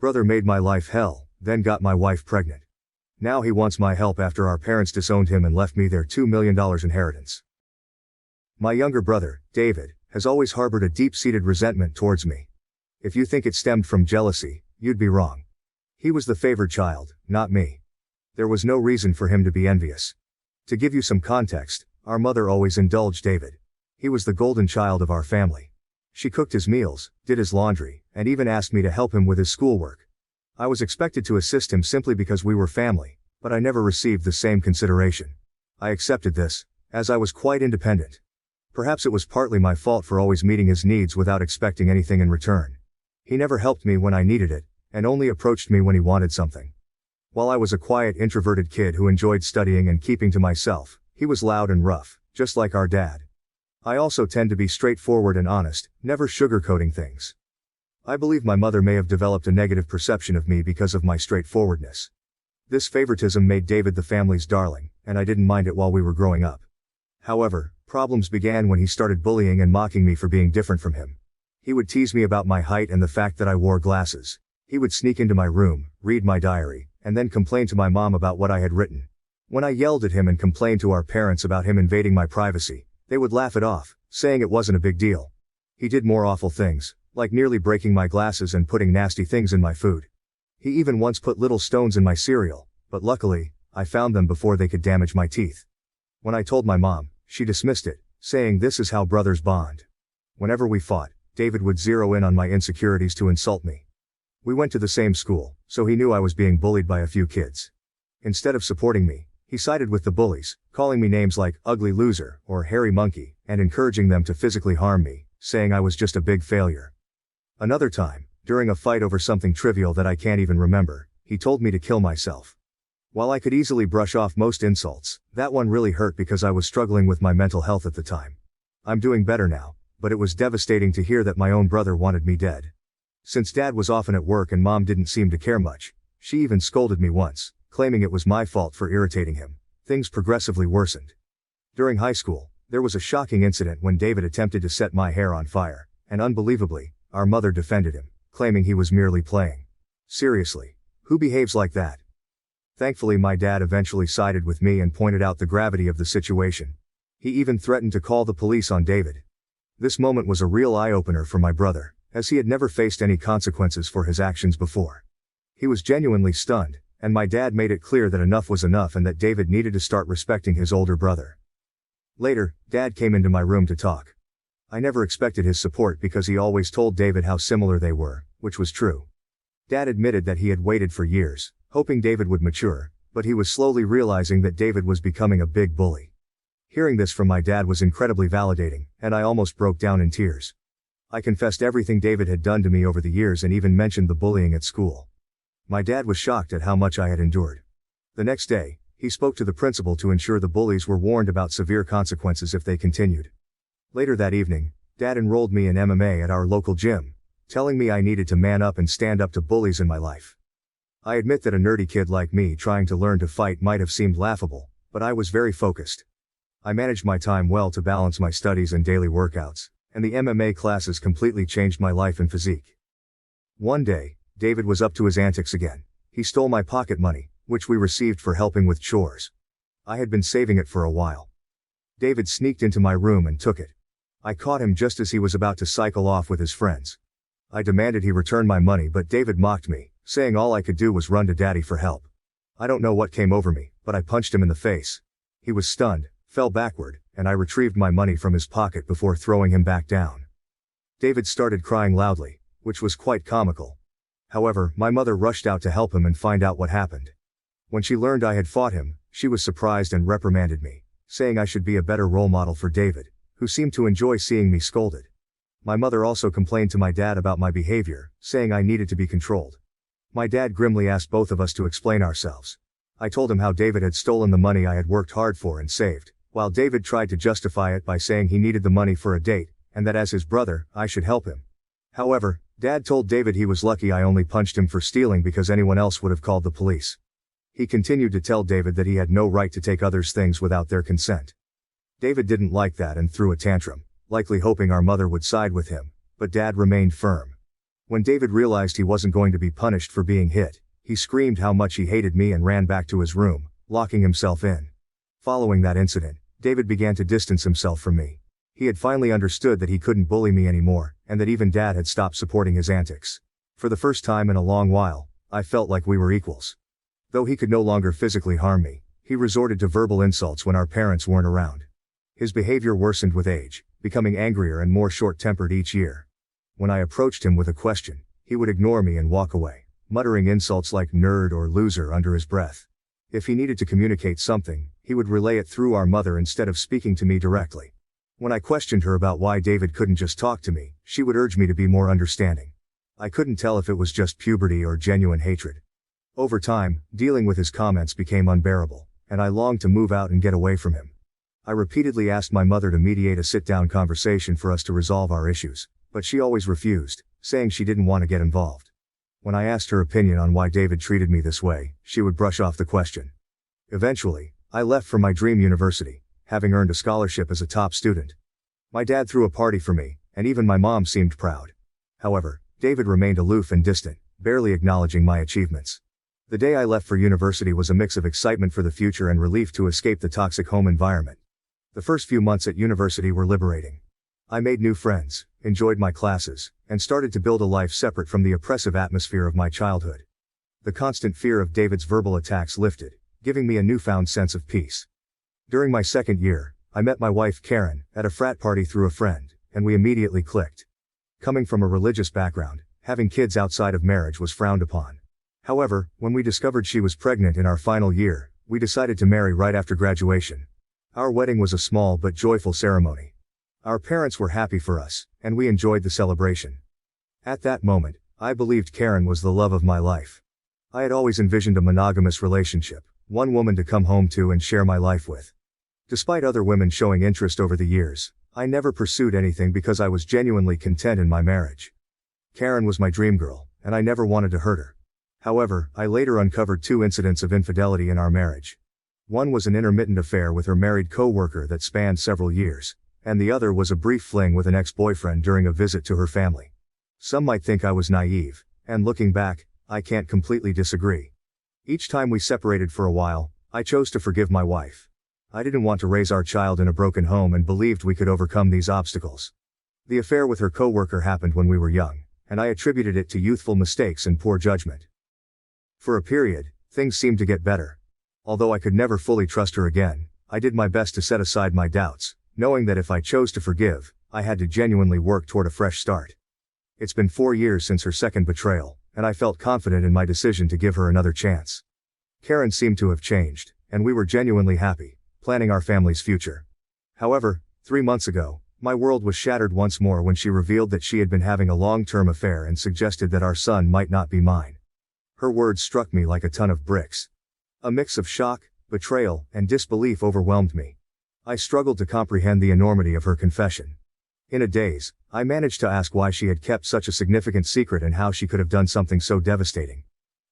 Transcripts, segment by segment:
Brother made my life hell, then got my wife pregnant. Now he wants my help after our parents disowned him and left me their $2 million inheritance. My younger brother, David, has always harbored a deep-seated resentment towards me. If you think it stemmed from jealousy, you'd be wrong. He was the favored child, not me. There was no reason for him to be envious. To give you some context, our mother always indulged David. He was the golden child of our family. She cooked his meals, did his laundry, and even asked me to help him with his schoolwork. I was expected to assist him simply because we were family, but I never received the same consideration. I accepted this, as I was quite independent. Perhaps it was partly my fault for always meeting his needs without expecting anything in return. He never helped me when I needed it, and only approached me when he wanted something. While I was a quiet, introverted kid who enjoyed studying and keeping to myself, he was loud and rough, just like our dad. I also tend to be straightforward and honest, never sugarcoating things. I believe my mother may have developed a negative perception of me because of my straightforwardness. This favoritism made David the family's darling, and I didn't mind it while we were growing up. However, problems began when he started bullying and mocking me for being different from him. He would tease me about my height and the fact that I wore glasses. He would sneak into my room, read my diary, and then complain to my mom about what I had written. When I yelled at him and complained to our parents about him invading my privacy, they would laugh it off, saying it wasn't a big deal. He did more awful things, like nearly breaking my glasses and putting nasty things in my food. He even once put little stones in my cereal, but luckily, I found them before they could damage my teeth. When I told my mom, she dismissed it, saying this is how brothers bond. Whenever we fought, David would zero in on my insecurities to insult me. We went to the same school, so he knew I was being bullied by a few kids. Instead of supporting me, he sided with the bullies, calling me names like ugly loser or hairy monkey, and encouraging them to physically harm me, saying I was just a big failure. Another time, during a fight over something trivial that I can't even remember, he told me to kill myself. While I could easily brush off most insults, that one really hurt because I was struggling with my mental health at the time. I'm doing better now, but it was devastating to hear that my own brother wanted me dead. Since Dad was often at work and Mom didn't seem to care much, she even scolded me once, claiming it was my fault for irritating him. Things progressively worsened. During high school, there was a shocking incident when David attempted to set my hair on fire, and unbelievably, our mother defended him, claiming he was merely playing. Seriously, who behaves like that? Thankfully, my dad eventually sided with me and pointed out the gravity of the situation. He even threatened to call the police on David. This moment was a real eye-opener for my brother, as he had never faced any consequences for his actions before. He was genuinely stunned, and my dad made it clear that enough was enough and that David needed to start respecting his older brother. Later, Dad came into my room to talk. I never expected his support because he always told David how similar they were, which was true. Dad admitted that he had waited for years, hoping David would mature, but he was slowly realizing that David was becoming a big bully. Hearing this from my dad was incredibly validating, and I almost broke down in tears. I confessed everything David had done to me over the years and even mentioned the bullying at school. My dad was shocked at how much I had endured. The next day, he spoke to the principal to ensure the bullies were warned about severe consequences if they continued. Later that evening, Dad enrolled me in MMA at our local gym, telling me I needed to man up and stand up to bullies in my life. I admit that a nerdy kid like me trying to learn to fight might have seemed laughable, but I was very focused. I managed my time well to balance my studies and daily workouts, and the MMA classes completely changed my life and physique. One day, David was up to his antics again. He stole my pocket money, which we received for helping with chores. I had been saving it for a while. David sneaked into my room and took it. I caught him just as he was about to cycle off with his friends. I demanded he return my money, but David mocked me, saying all I could do was run to Daddy for help. I don't know what came over me, but I punched him in the face. He was stunned, fell backward, and I retrieved my money from his pocket before throwing him back down. David started crying loudly, which was quite comical. However, my mother rushed out to help him and find out what happened. When she learned I had fought him, she was surprised and reprimanded me, saying I should be a better role model for David, who seemed to enjoy seeing me scolded. My mother also complained to my dad about my behavior, saying I needed to be controlled. My dad grimly asked both of us to explain ourselves. I told him how David had stolen the money I had worked hard for and saved, while David tried to justify it by saying he needed the money for a date, and that as his brother, I should help him. However, Dad told David he was lucky I only punched him for stealing because anyone else would have called the police. He continued to tell David that he had no right to take others' things without their consent. David didn't like that and threw a tantrum, likely hoping our mother would side with him, but Dad remained firm. When David realized he wasn't going to be punished for being hit, he screamed how much he hated me and ran back to his room, locking himself in. Following that incident, David began to distance himself from me. He had finally understood that he couldn't bully me anymore, and that even Dad had stopped supporting his antics. For the first time in a long while, I felt like we were equals. Though he could no longer physically harm me, he resorted to verbal insults when our parents weren't around. His behavior worsened with age, becoming angrier and more short-tempered each year. When I approached him with a question, he would ignore me and walk away, muttering insults like nerd or loser under his breath. If he needed to communicate something, he would relay it through our mother instead of speaking to me directly. When I questioned her about why David couldn't just talk to me, she would urge me to be more understanding. I couldn't tell if it was just puberty or genuine hatred. Over time, dealing with his comments became unbearable, and I longed to move out and get away from him. I repeatedly asked my mother to mediate a sit-down conversation for us to resolve our issues, but she always refused, saying she didn't want to get involved. When I asked her opinion on why David treated me this way, she would brush off the question. Eventually, I left for my dream university, having earned a scholarship as a top student. My dad threw a party for me, and even my mom seemed proud. However, David remained aloof and distant, barely acknowledging my achievements. The day I left for university was a mix of excitement for the future and relief to escape the toxic home environment. The first few months at university were liberating. I made new friends, enjoyed my classes, and started to build a life separate from the oppressive atmosphere of my childhood. The constant fear of David's verbal attacks lifted, giving me a newfound sense of peace. During my second year, I met my wife Karen at a frat party through a friend, and we immediately clicked. Coming from a religious background, having kids outside of marriage was frowned upon. However, when we discovered she was pregnant in our final year, we decided to marry right after graduation. Our wedding was a small but joyful ceremony. Our parents were happy for us, and we enjoyed the celebration. At that moment, I believed Karen was the love of my life. I had always envisioned a monogamous relationship, one woman to come home to and share my life with. Despite other women showing interest over the years, I never pursued anything because I was genuinely content in my marriage. Karen was my dream girl, and I never wanted to hurt her. However, I later uncovered 2 incidents of infidelity in our marriage. One was an intermittent affair with her married co-worker that spanned several years, and the other was a brief fling with an ex-boyfriend during a visit to her family. Some might think I was naive, and looking back, I can't completely disagree. Each time we separated for a while, I chose to forgive my wife. I didn't want to raise our child in a broken home and believed we could overcome these obstacles. The affair with her co-worker happened when we were young, and I attributed it to youthful mistakes and poor judgment. For a period, things seemed to get better. Although I could never fully trust her again, I did my best to set aside my doubts, knowing that if I chose to forgive, I had to genuinely work toward a fresh start. It's been 4 years since her second betrayal, and I felt confident in my decision to give her another chance. Karen seemed to have changed, and we were genuinely happy, planning our family's future. However, 3 months ago, my world was shattered once more when she revealed that she had been having a long-term affair and suggested that our son might not be mine. Her words struck me like a ton of bricks. A mix of shock, betrayal, and disbelief overwhelmed me. I struggled to comprehend the enormity of her confession. In a daze, I managed to ask why she had kept such a significant secret and how she could have done something so devastating.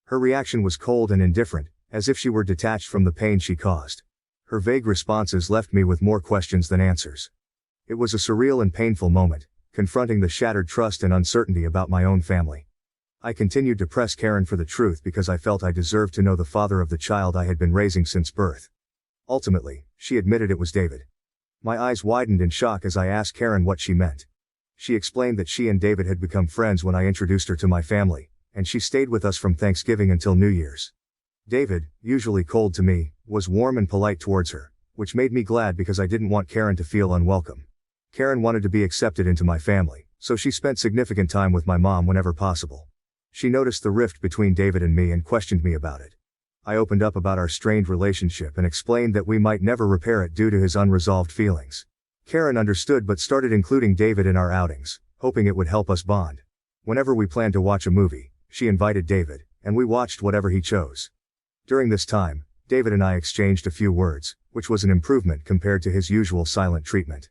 Her reaction was cold and indifferent, as if she were detached from the pain she caused. Her vague responses left me with more questions than answers. It was a surreal and painful moment, confronting the shattered trust and uncertainty about my own family. I continued to press Karen for the truth because I felt I deserved to know the father of the child I had been raising since birth. Ultimately, she admitted it was David. My eyes widened in shock as I asked Karen what she meant. She explained that she and David had become friends when I introduced her to my family, and she stayed with us from Thanksgiving until New Year's. David, usually cold to me, was warm and polite towards her, which made me glad because I didn't want Karen to feel unwelcome. Karen wanted to be accepted into my family, so she spent significant time with my mom whenever possible. She noticed the rift between David and me and questioned me about it. I opened up about our strained relationship and explained that we might never repair it due to his unresolved feelings. Karen understood but started including David in our outings, hoping it would help us bond. Whenever we planned to watch a movie, she invited David, and we watched whatever he chose. During this time, David and I exchanged a few words, which was an improvement compared to his usual silent treatment.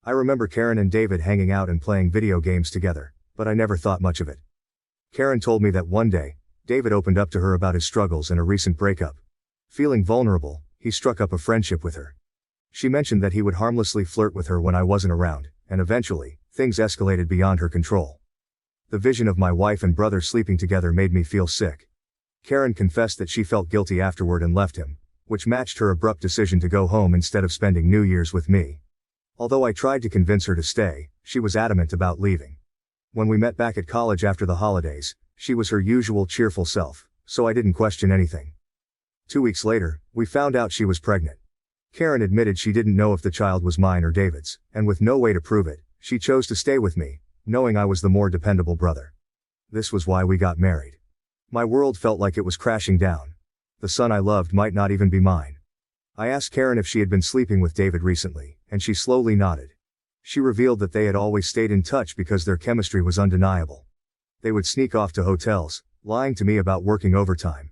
I remember Karen and David hanging out and playing video games together, but I never thought much of it. Karen told me that one day, David opened up to her about his struggles and a recent breakup. Feeling vulnerable, he struck up a friendship with her. She mentioned that he would harmlessly flirt with her when I wasn't around, and eventually, things escalated beyond her control. The vision of my wife and brother sleeping together made me feel sick. Karen confessed that she felt guilty afterward and left him, which matched her abrupt decision to go home instead of spending New Year's with me. Although I tried to convince her to stay, she was adamant about leaving. When we met back at college after the holidays, she was her usual cheerful self, so I didn't question anything. 2 weeks later, we found out she was pregnant. Karen admitted she didn't know if the child was mine or David's, and with no way to prove it, she chose to stay with me, knowing I was the more dependable brother. This was why we got married. My world felt like it was crashing down. The son I loved might not even be mine. I asked Karen if she had been sleeping with David recently, and she slowly nodded. She revealed that they had always stayed in touch because their chemistry was undeniable. They would sneak off to hotels, lying to me about working overtime.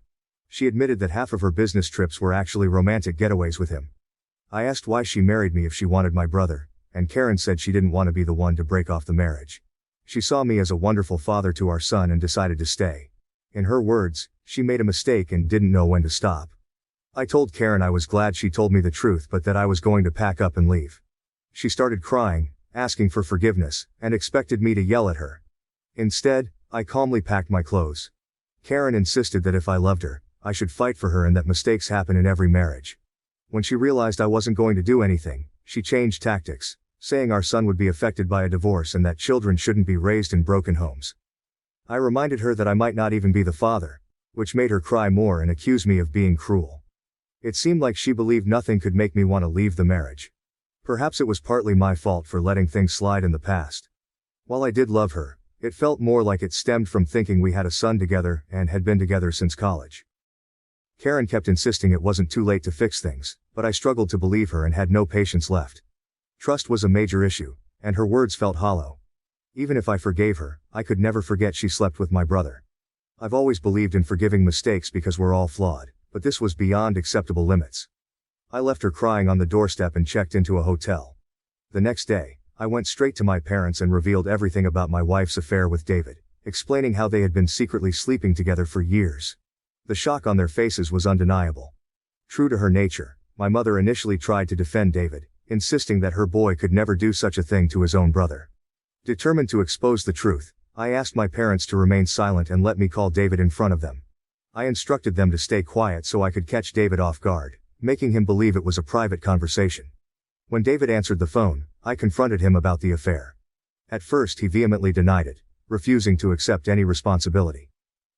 She admitted that half of her business trips were actually romantic getaways with him. I asked why she married me if she wanted my brother, and Karen said she didn't want to be the one to break off the marriage. She saw me as a wonderful father to our son and decided to stay. In her words, she made a mistake and didn't know when to stop. I told Karen I was glad she told me the truth but that I was going to pack up and leave. She started crying, asking for forgiveness, and expected me to yell at her. Instead, I calmly packed my clothes. Karen insisted that if I loved her, I should fight for her and that mistakes happen in every marriage. When she realized I wasn't going to do anything, she changed tactics, saying our son would be affected by a divorce and that children shouldn't be raised in broken homes. I reminded her that I might not even be the father, which made her cry more and accuse me of being cruel. It seemed like she believed nothing could make me want to leave the marriage. Perhaps it was partly my fault for letting things slide in the past. While I did love her, it felt more like it stemmed from thinking we had a son together and had been together since college. Karen kept insisting it wasn't too late to fix things, but I struggled to believe her and had no patience left. Trust was a major issue, and her words felt hollow. Even if I forgave her, I could never forget she slept with my brother. I've always believed in forgiving mistakes because we're all flawed, but this was beyond acceptable limits. I left her crying on the doorstep and checked into a hotel. The next day, I went straight to my parents and revealed everything about my wife's affair with David, explaining how they had been secretly sleeping together for years. The shock on their faces was undeniable. True to her nature, my mother initially tried to defend David, insisting that her boy could never do such a thing to his own brother. Determined to expose the truth, I asked my parents to remain silent and let me call David in front of them. I instructed them to stay quiet so I could catch David off guard, making him believe it was a private conversation. When David answered the phone, I confronted him about the affair. At first he vehemently denied it, refusing to accept any responsibility.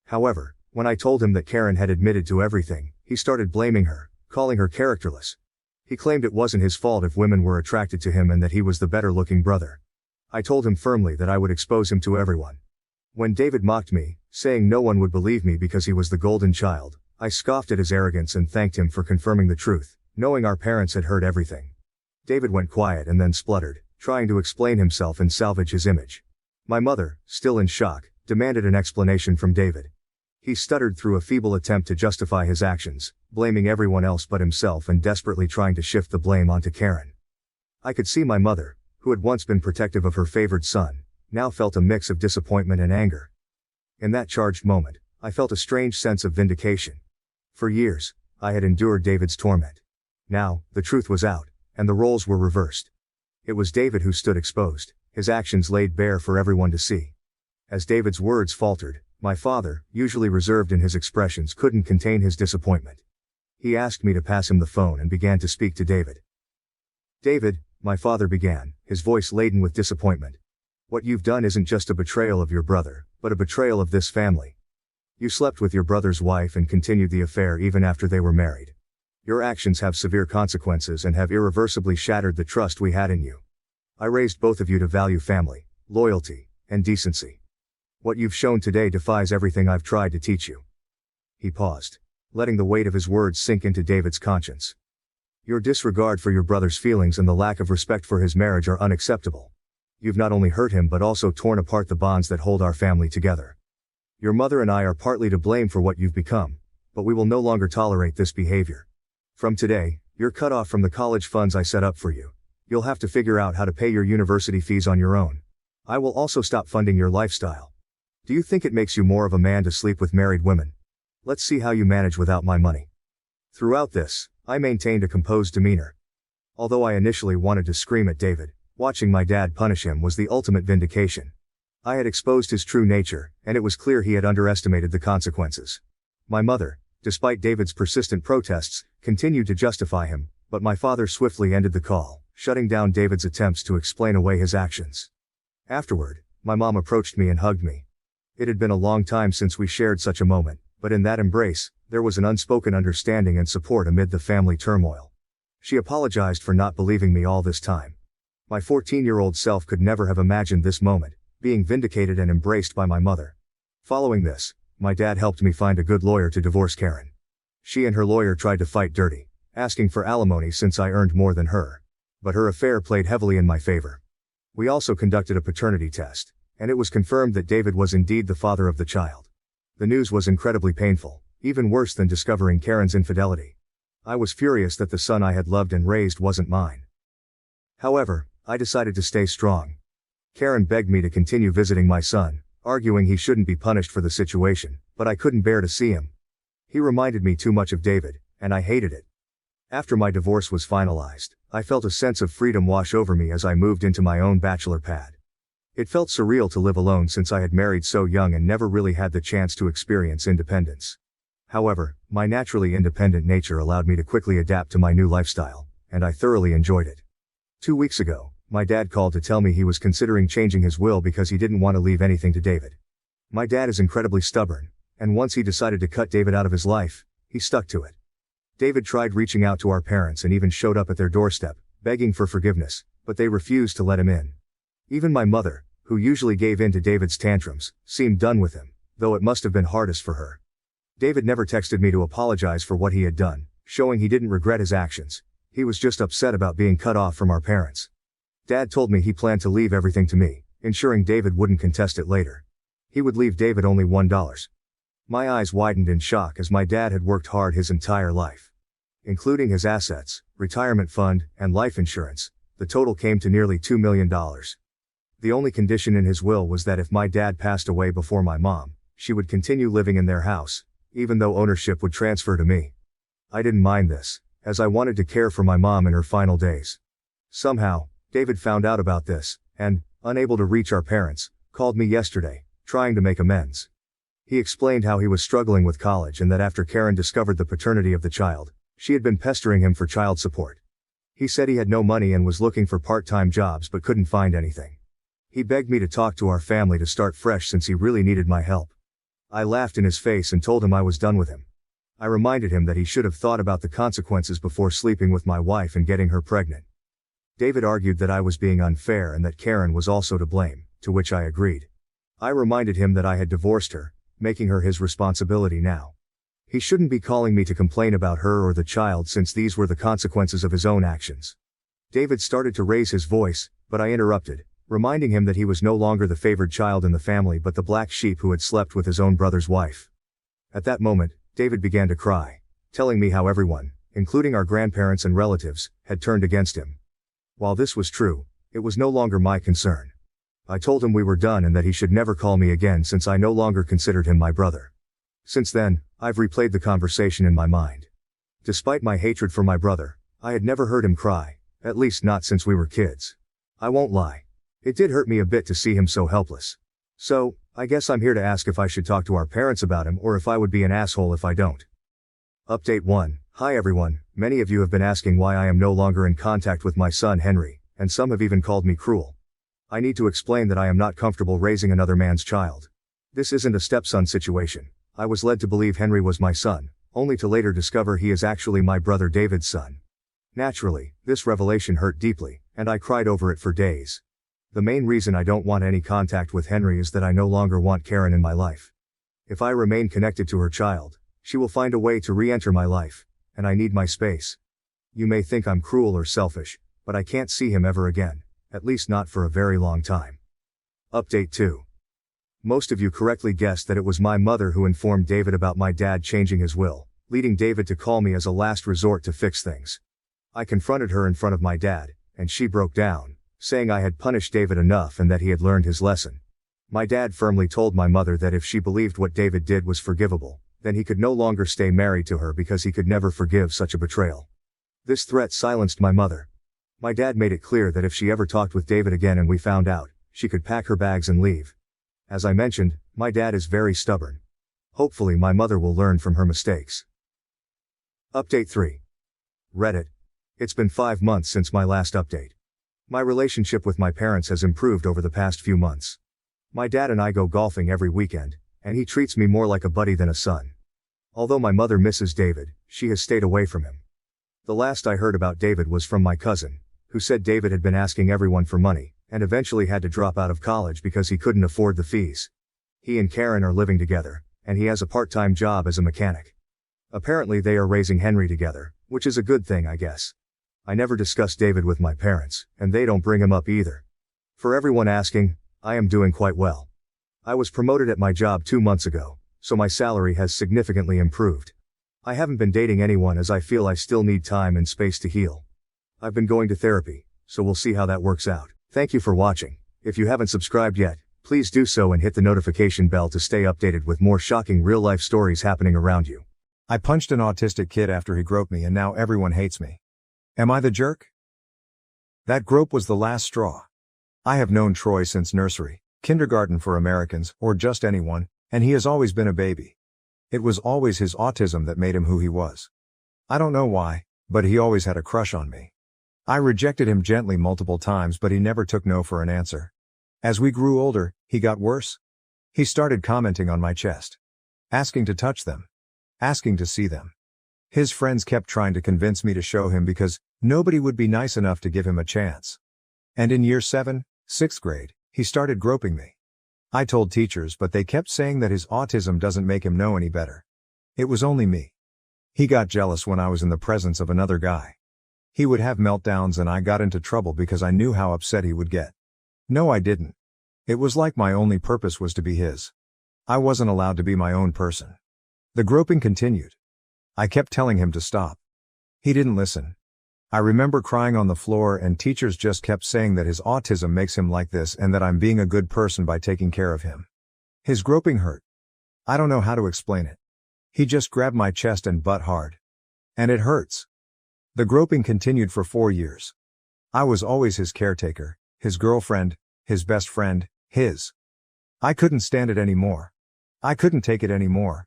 However, when I told him that Karen had admitted to everything, he started blaming her, calling her characterless. He claimed it wasn't his fault if women were attracted to him and that he was the better-looking brother. I told him firmly that I would expose him to everyone. When David mocked me, saying no one would believe me because he was the golden child, I scoffed at his arrogance and thanked him for confirming the truth, knowing our parents had heard everything. David went quiet and then spluttered, trying to explain himself and salvage his image. My mother, still in shock, demanded an explanation from David. He stuttered through a feeble attempt to justify his actions, blaming everyone else but himself and desperately trying to shift the blame onto Karen. I could see my mother, who had once been protective of her favored son, now felt a mix of disappointment and anger. In that charged moment, I felt a strange sense of vindication. For years, I had endured David's torment. Now, the truth was out, and the roles were reversed. It was David who stood exposed, his actions laid bare for everyone to see. As David's words faltered, my father, usually reserved in his expressions, couldn't contain his disappointment. He asked me to pass him the phone and began to speak to David. "David," my father began, his voice laden with disappointment. "What you've done isn't just a betrayal of your brother, but a betrayal of this family. You slept with your brother's wife and continued the affair even after they were married. Your actions have severe consequences and have irreversibly shattered the trust we had in you. I raised both of you to value family, loyalty, and decency. What you've shown today defies everything I've tried to teach you." He paused, letting the weight of his words sink into David's conscience. "Your disregard for your brother's feelings and the lack of respect for his marriage are unacceptable. You've not only hurt him but also torn apart the bonds that hold our family together. Your mother and I are partly to blame for what you've become, but we will no longer tolerate this behavior. From today, you're cut off from the college funds I set up for you. You'll have to figure out how to pay your university fees on your own. I will also stop funding your lifestyle. Do you think it makes you more of a man to sleep with married women? Let's see how you manage without my money." Throughout this, I maintained a composed demeanor. Although I initially wanted to scream at David, watching my dad punish him was the ultimate vindication. I had exposed his true nature, and it was clear he had underestimated the consequences. My mother, despite David's persistent protests, continued to justify him, but my father swiftly ended the call, shutting down David's attempts to explain away his actions. Afterward, my mom approached me and hugged me. It had been a long time since we shared such a moment, but in that embrace, there was an unspoken understanding and support amid the family turmoil. She apologized for not believing me all this time. My 14-year-old self could never have imagined this moment, being vindicated and embraced by my mother. Following this, my dad helped me find a good lawyer to divorce Karen. She and her lawyer tried to fight dirty, asking for alimony since I earned more than her. But her affair played heavily in my favor. We also conducted a paternity test, and it was confirmed that David was indeed the father of the child. The news was incredibly painful, even worse than discovering Karen's infidelity. I was furious that the son I had loved and raised wasn't mine. However, I decided to stay strong. Karen begged me to continue visiting my son, arguing he shouldn't be punished for the situation, but I couldn't bear to see him. He reminded me too much of David, and I hated it. After my divorce was finalized, I felt a sense of freedom wash over me as I moved into my own bachelor pad. It felt surreal to live alone since I had married so young and never really had the chance to experience independence. However, my naturally independent nature allowed me to quickly adapt to my new lifestyle, and I thoroughly enjoyed it. 2 weeks ago, my dad called to tell me he was considering changing his will because he didn't want to leave anything to David. My dad is incredibly stubborn, and once he decided to cut David out of his life, he stuck to it. David tried reaching out to our parents and even showed up at their doorstep, begging for forgiveness, but they refused to let him in. Even my mother, who usually gave in to David's tantrums, seemed done with him, though it must have been hardest for her. David never texted me to apologize for what he had done, showing he didn't regret his actions. He was just upset about being cut off from our parents. Dad told me he planned to leave everything to me, ensuring David wouldn't contest it later. He would leave David only $1. My eyes widened in shock as my dad had worked hard his entire life. Including his assets, retirement fund, and life insurance, the total came to nearly $2 million. The only condition in his will was that if my dad passed away before my mom, she would continue living in their house, even though ownership would transfer to me. I didn't mind this, as I wanted to care for my mom in her final days. Somehow, David found out about this, and, unable to reach our parents, called me yesterday, trying to make amends. He explained how he was struggling with college and that after Karen discovered the paternity of the child, she had been pestering him for child support. He said he had no money and was looking for part-time jobs but couldn't find anything. He begged me to talk to our family to start fresh since he really needed my help. I laughed in his face and told him I was done with him. I reminded him that he should have thought about the consequences before sleeping with my wife and getting her pregnant. David argued that I was being unfair and that Karen was also to blame, to which I agreed. I reminded him that I had divorced her, making her his responsibility now. He shouldn't be calling me to complain about her or the child since these were the consequences of his own actions. David started to raise his voice, but I interrupted, reminding him that he was no longer the favored child in the family but the black sheep who had slept with his own brother's wife. At that moment, David began to cry, telling me how everyone, including our grandparents and relatives, had turned against him. While this was true, it was no longer my concern. I told him we were done and that he should never call me again since I no longer considered him my brother. Since then, I've replayed the conversation in my mind. Despite my hatred for my brother, I had never heard him cry, at least not since we were kids. I won't lie. It did hurt me a bit to see him so helpless. So, I guess I'm here to ask if I should talk to our parents about him or if I would be an asshole if I don't. Update 1. Hi everyone, many of you have been asking why I am no longer in contact with my son Henry, and some have even called me cruel. I need to explain that I am not comfortable raising another man's child. This isn't a stepson situation. I was led to believe Henry was my son, only to later discover he is actually my brother David's son. Naturally, this revelation hurt deeply, and I cried over it for days. The main reason I don't want any contact with Henry is that I no longer want Karen in my life. If I remain connected to her child, she will find a way to re-enter my life, and I need my space. You may think I'm cruel or selfish, but I can't see him ever again, at least not for a very long time. Update 2. Most of you correctly guessed that it was my mother who informed David about my dad changing his will, leading David to call me as a last resort to fix things. I confronted her in front of my dad, and she broke down, saying I had punished David enough and that he had learned his lesson. My dad firmly told my mother that if she believed what David did was forgivable, then he could no longer stay married to her because he could never forgive such a betrayal. This threat silenced my mother. My dad made it clear that if she ever talked with David again and we found out, she could pack her bags and leave. As I mentioned, my dad is very stubborn. Hopefully my mother will learn from her mistakes. Update 3. Reddit. It's been 5 months since my last update. My relationship with my parents has improved over the past few months. My dad and I go golfing every weekend, and he treats me more like a buddy than a son. Although my mother misses David, she has stayed away from him. The last I heard about David was from my cousin, who said David had been asking everyone for money, and eventually had to drop out of college because he couldn't afford the fees. He and Karen are living together, and he has a part-time job as a mechanic. Apparently they are raising Henry together, which is a good thing, I guess. I never discuss David with my parents, and they don't bring him up either. For everyone asking, I am doing quite well. I was promoted at my job 2 months ago, so my salary has significantly improved. I haven't been dating anyone as I feel I still need time and space to heal. I've been going to therapy, so we'll see how that works out. Thank you for watching. If you haven't subscribed yet, please do so and hit the notification bell to stay updated with more shocking real-life stories happening around you. I punched an autistic kid after he groped me and now everyone hates me. Am I the jerk? That grope was the last straw. I have known Troy since nursery, kindergarten for Americans, or just anyone, and he has always been a baby. It was always his autism that made him who he was. I don't know why, but he always had a crush on me. I rejected him gently multiple times, but he never took no for an answer. As we grew older, he got worse. He started commenting on my chest. Asking to touch them. Asking to see them. His friends kept trying to convince me to show him because nobody would be nice enough to give him a chance. And in year 7, 6th grade, he started groping me. I told teachers, but they kept saying that his autism doesn't make him know any better. It was only me. He got jealous when I was in the presence of another guy. He would have meltdowns and I got into trouble because I knew how upset he would get. No, I didn't. It was like my only purpose was to be his. I wasn't allowed to be my own person. The groping continued. I kept telling him to stop. He didn't listen. I remember crying on the floor and teachers just kept saying that his autism makes him like this and that I'm being a good person by taking care of him. His groping hurt. I don't know how to explain it. He just grabbed my chest and butt hard. And it hurts. The groping continued for 4 years. I was always his caretaker, his girlfriend, his best friend, his. I couldn't stand it anymore. I couldn't take it anymore.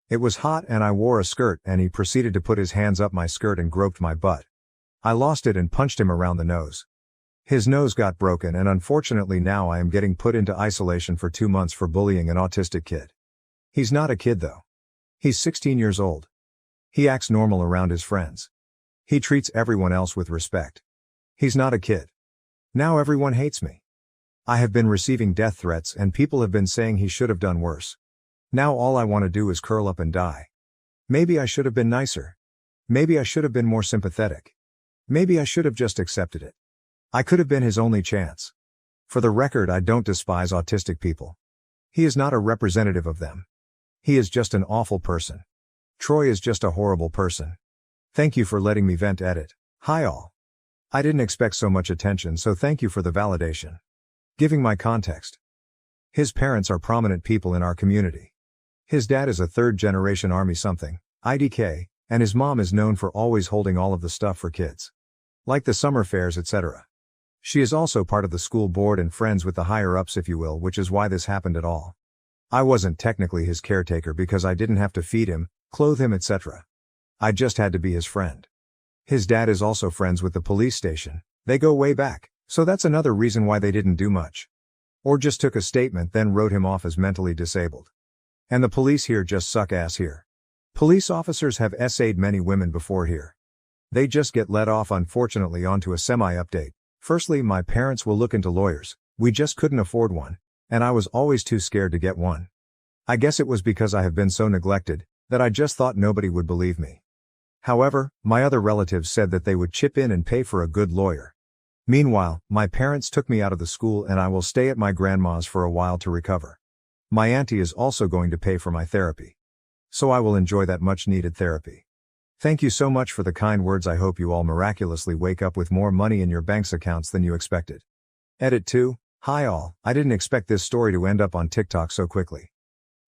It was hot and I wore a skirt and he proceeded to put his hands up my skirt and groped my butt. I lost it and punched him around the nose. His nose got broken and unfortunately now I am getting put into isolation for 2 months for bullying an autistic kid. He's not a kid though. He's 16 years old. He acts normal around his friends. He treats everyone else with respect. He's not a kid. Now everyone hates me. I have been receiving death threats and people have been saying he should have done worse. Now all I want to do is curl up and die. Maybe I should have been nicer. Maybe I should have been more sympathetic. Maybe I should have just accepted it. I could have been his only chance. For the record, I don't despise autistic people. He is not a representative of them. He is just an awful person. Troy is just a horrible person. Thank you for letting me vent. Edit. Hi all. I didn't expect so much attention, so thank you for the validation. Giving my context. His parents are prominent people in our community. His dad is a third-generation Army something, IDK, and his mom is known for always holding all of the stuff for kids. Like the summer fairs, etc. She is also part of the school board and friends with the higher-ups, if you will, which is why this happened at all. I wasn't technically his caretaker because I didn't have to feed him, clothe him, etc. I just had to be his friend. His dad is also friends with the police station. They go way back, so that's another reason why they didn't do much. Or just took a statement then wrote him off as mentally disabled. And the police here just suck ass here. Police officers have essayed many women before here. They just get let off. Unfortunately, onto a semi-update. Firstly, my parents will look into lawyers. We just couldn't afford one, and I was always too scared to get one. I guess it was because I have been so neglected, that I just thought nobody would believe me. However, my other relatives said that they would chip in and pay for a good lawyer. Meanwhile, my parents took me out of the school and I will stay at my grandma's for a while to recover. My auntie is also going to pay for my therapy. So I will enjoy that much needed therapy. Thank you so much for the kind words. I hope you all miraculously wake up with more money in your bank's accounts than you expected. Edit 2. Hi all, I didn't expect this story to end up on TikTok so quickly.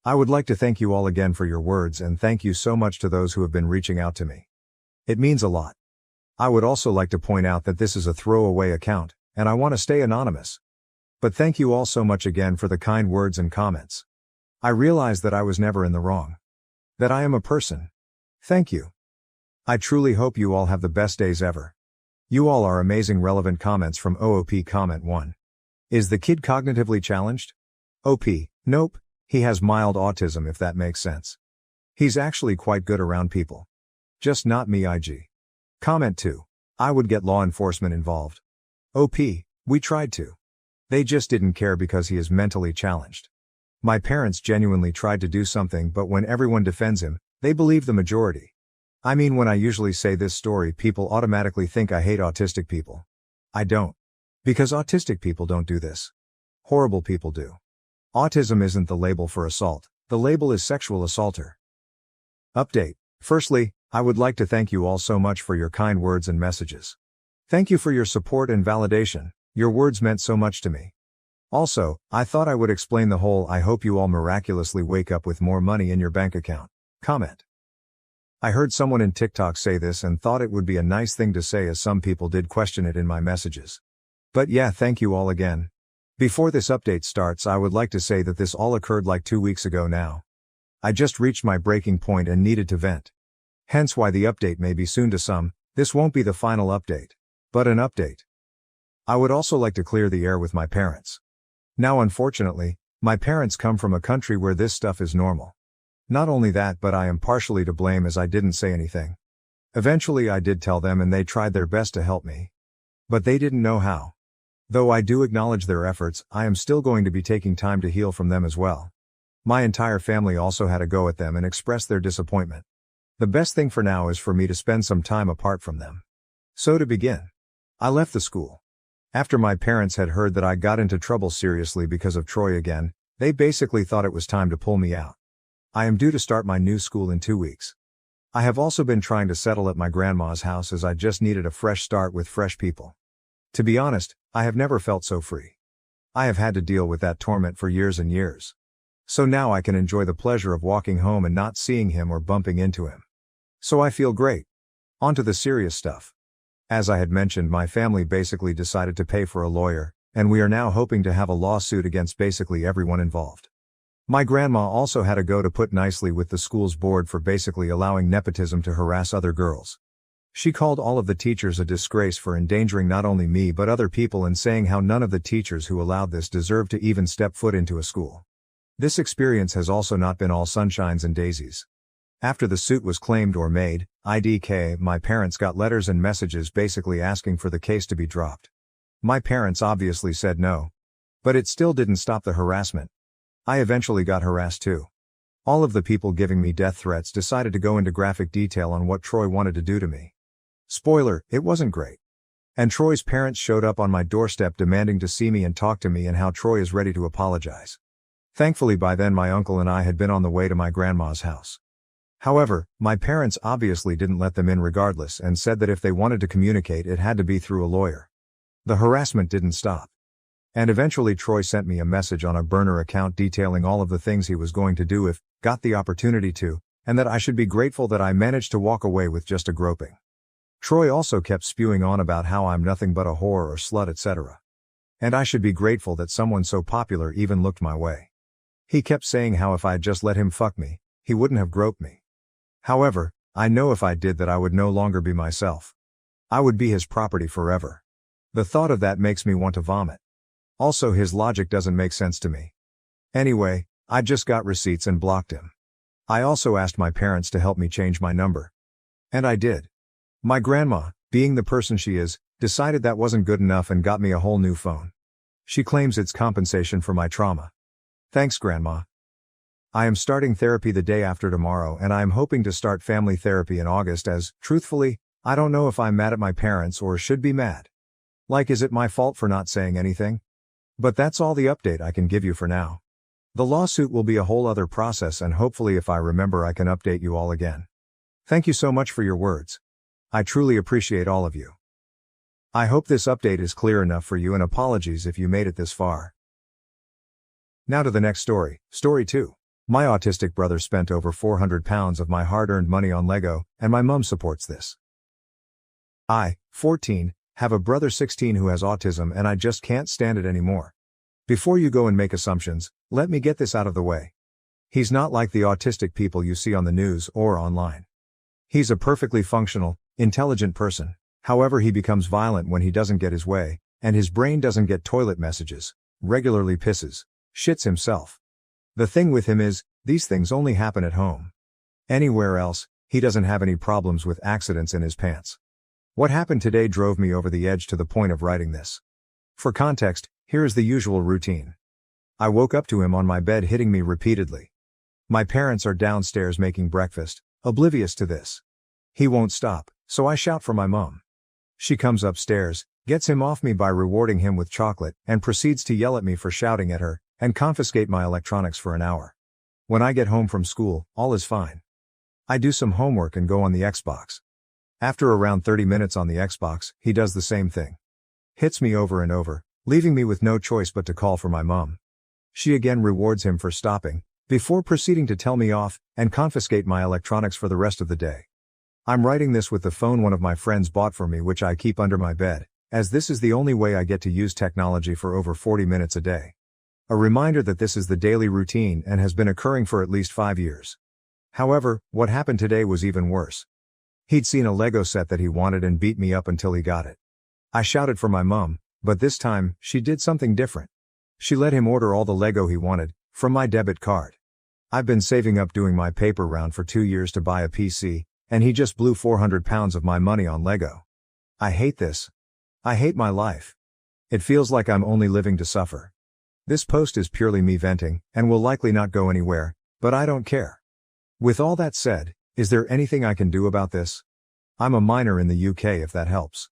I would like to thank you all again for your words and thank you so much to those who have been reaching out to me. It means a lot. I would also like to point out that this is a throwaway account, and I want to stay anonymous. But thank you all so much again for the kind words and comments. I realize that I was never in the wrong. That I am a person. Thank you. I truly hope you all have the best days ever. You all are amazing. Relevant comments from OOP. Comment 1. Is the kid cognitively challenged? OP, nope, he has mild autism, if that makes sense. He's actually quite good around people. Just not me. IG. Comment 2. I would get law enforcement involved. OP, we tried to. They just didn't care because he is mentally challenged. My parents genuinely tried to do something, but when everyone defends him, they believe the majority. I mean, when I usually say this story, people automatically think I hate autistic people. I don't. Because autistic people don't do this. Horrible people do. Autism isn't the label for assault, the label is sexual assaulter. Update. Firstly, I would like to thank you all so much for your kind words and messages. Thank you for your support and validation, your words meant so much to me. Also, I thought I would explain the whole "I hope you all miraculously wake up with more money in your bank account" comment. I heard someone in TikTok say this and thought it would be a nice thing to say, as some people did question it in my messages. But yeah, thank you all again. Before this update starts, I would like to say that this all occurred like 2 weeks ago now. I just reached my breaking point and needed to vent. Hence why the update may be soon to some. This won't be the final update, but an update. I would also like to clear the air with my parents. Now, unfortunately, my parents come from a country where this stuff is normal. Not only that, but I am partially to blame as I didn't say anything. Eventually I did tell them and they tried their best to help me. But they didn't know how. Though I do acknowledge their efforts, I am still going to be taking time to heal from them as well. My entire family also had a go at them and expressed their disappointment. The best thing for now is for me to spend some time apart from them. So to begin, I left the school. After my parents had heard that I got into trouble seriously because of Troy again, they basically thought it was time to pull me out. I am due to start my new school in 2 weeks. I have also been trying to settle at my grandma's house as I just needed a fresh start with fresh people. To be honest, I have never felt so free. I have had to deal with that torment for years and years. So now I can enjoy the pleasure of walking home and not seeing him or bumping into him. So I feel great. On to the serious stuff. As I had mentioned, my family basically decided to pay for a lawyer, and we are now hoping to have a lawsuit against basically everyone involved. My grandma also had a go, to put nicely, with the school's board for basically allowing nepotism to harass other girls. She called all of the teachers a disgrace for endangering not only me but other people, and saying how none of the teachers who allowed this deserved to even step foot into a school. This experience has also not been all sunshines and daisies. After the suit was claimed or made, IDK, my parents got letters and messages basically asking for the case to be dropped. My parents obviously said no. But it still didn't stop the harassment. I eventually got harassed too. All of the people giving me death threats decided to go into graphic detail on what Troy wanted to do to me. Spoiler, it wasn't great. And Troy's parents showed up on my doorstep demanding to see me and talk to me, and how Troy is ready to apologize. Thankfully by then my uncle and I had been on the way to my grandma's house. However, my parents obviously didn't let them in regardless, and said that if they wanted to communicate it had to be through a lawyer. The harassment didn't stop. And eventually Troy sent me a message on a burner account detailing all of the things he was going to do if got the opportunity to, and that I should be grateful that I managed to walk away with just a groping. Troy also kept spewing on about how I'm nothing but a whore or slut, etc. And I should be grateful that someone so popular even looked my way. He kept saying how if I had just let him fuck me, he wouldn't have groped me. However, I know if I did that I would no longer be myself. I would be his property forever. The thought of that makes me want to vomit. Also, his logic doesn't make sense to me. Anyway, I just got receipts and blocked him. I also asked my parents to help me change my number. And I did. My grandma, being the person she is, decided that wasn't good enough and got me a whole new phone. She claims it's compensation for my trauma. Thanks, Grandma. I am starting therapy the day after tomorrow, and I am hoping to start family therapy in August, as, truthfully, I don't know if I'm mad at my parents or should be mad. Like, is it my fault for not saying anything? But that's all the update I can give you for now. The lawsuit will be a whole other process, and hopefully if I remember I can update you all again. Thank you so much for your words. I truly appreciate all of you. I hope this update is clear enough for you, and apologies if you made it this far. Now to the next story, Story 2. My autistic brother spent over £400 of my hard-earned money on Lego, and my mum supports this. I, 14, have a brother 16 who has autism, and I just can't stand it anymore. Before you go and make assumptions, let me get this out of the way. He's not like the autistic people you see on the news or online. He's a perfectly functional, intelligent person. However, he becomes violent when he doesn't get his way, and his brain doesn't get toilet messages, regularly pisses, shits himself. The thing with him is, these things only happen at home. Anywhere else, he doesn't have any problems with accidents in his pants. What happened today drove me over the edge to the point of writing this. For context, here is the usual routine. I woke up to him on my bed hitting me repeatedly. My parents are downstairs making breakfast, oblivious to this. He won't stop, so I shout for my mom. She comes upstairs, gets him off me by rewarding him with chocolate, and proceeds to yell at me for shouting at her, and confiscate my electronics for an hour. When I get home from school, all is fine. I do some homework and go on the Xbox. After around 30 minutes on the Xbox, he does the same thing. Hits me over and over, leaving me with no choice but to call for my mom. She again rewards him for stopping, before proceeding to tell me off, and confiscate my electronics for the rest of the day. I'm writing this with the phone one of my friends bought for me, which I keep under my bed, as this is the only way I get to use technology for over 40 minutes a day. A reminder that this is the daily routine and has been occurring for at least 5 years. However, what happened today was even worse. He'd seen a Lego set that he wanted and beat me up until he got it. I shouted for my mom, but this time, she did something different. She let him order all the Lego he wanted, from my debit card. I've been saving up doing my paper round for 2 years to buy a PC, and he just blew 400 pounds of my money on Lego. I hate this. I hate my life. It feels like I'm only living to suffer. This post is purely me venting, and will likely not go anywhere, but I don't care. With all that said, is there anything I can do about this? I'm a minor in the UK if that helps.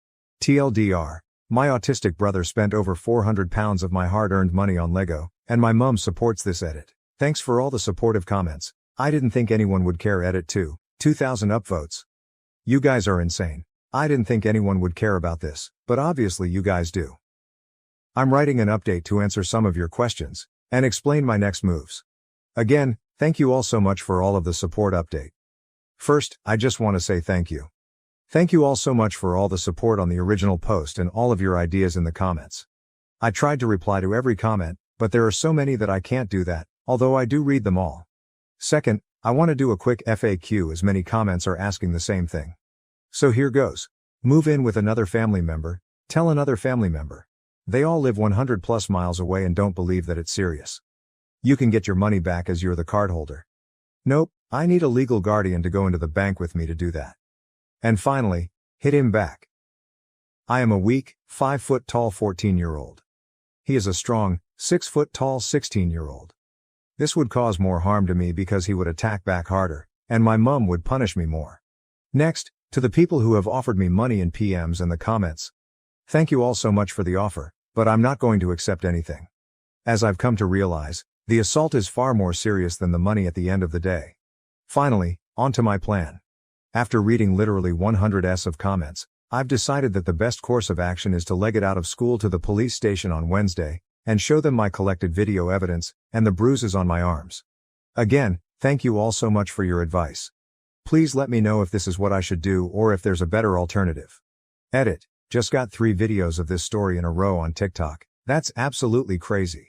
TLDR, my autistic brother spent over 400 pounds of my hard-earned money on Lego, and my mum supports this edit. Thanks for all the supportive comments. I didn't think anyone would care. Edit 2, 2,000 upvotes. You guys are insane. I didn't think anyone would care about this, but obviously you guys do. I'm writing an update to answer some of your questions, and explain my next moves. Again, thank you all so much for all of the support. Update. First, I just want to say thank you. Thank you all so much for all the support on the original post and all of your ideas in the comments. I tried to reply to every comment, but there are so many that I can't do that, although I do read them all. Second, I want to do a quick FAQ as many comments are asking the same thing. So here goes. Move in with another family member, tell another family member. They all live 100 plus miles away and don't believe that it's serious. You can get your money back as you're the cardholder. Nope, I need a legal guardian to go into the bank with me to do that. And finally, hit him back. I am a weak, 5 foot tall 14-year-old. He is a strong, 6 foot tall 16-year-old. This would cause more harm to me because he would attack back harder, and my mum would punish me more. Next, to the people who have offered me money in PMs and the comments. Thank you all so much for the offer, but I'm not going to accept anything. As I've come to realize, the assault is far more serious than the money at the end of the day. Finally, on to my plan. After reading literally 100s of comments, I've decided that the best course of action is to leg it out of school to the police station on Wednesday, and show them my collected video evidence, and the bruises on my arms. Again, thank you all so much for your advice. Please let me know if this is what I should do or if there's a better alternative. Edit. Just got 3 videos of this story in a row on TikTok. That's absolutely crazy.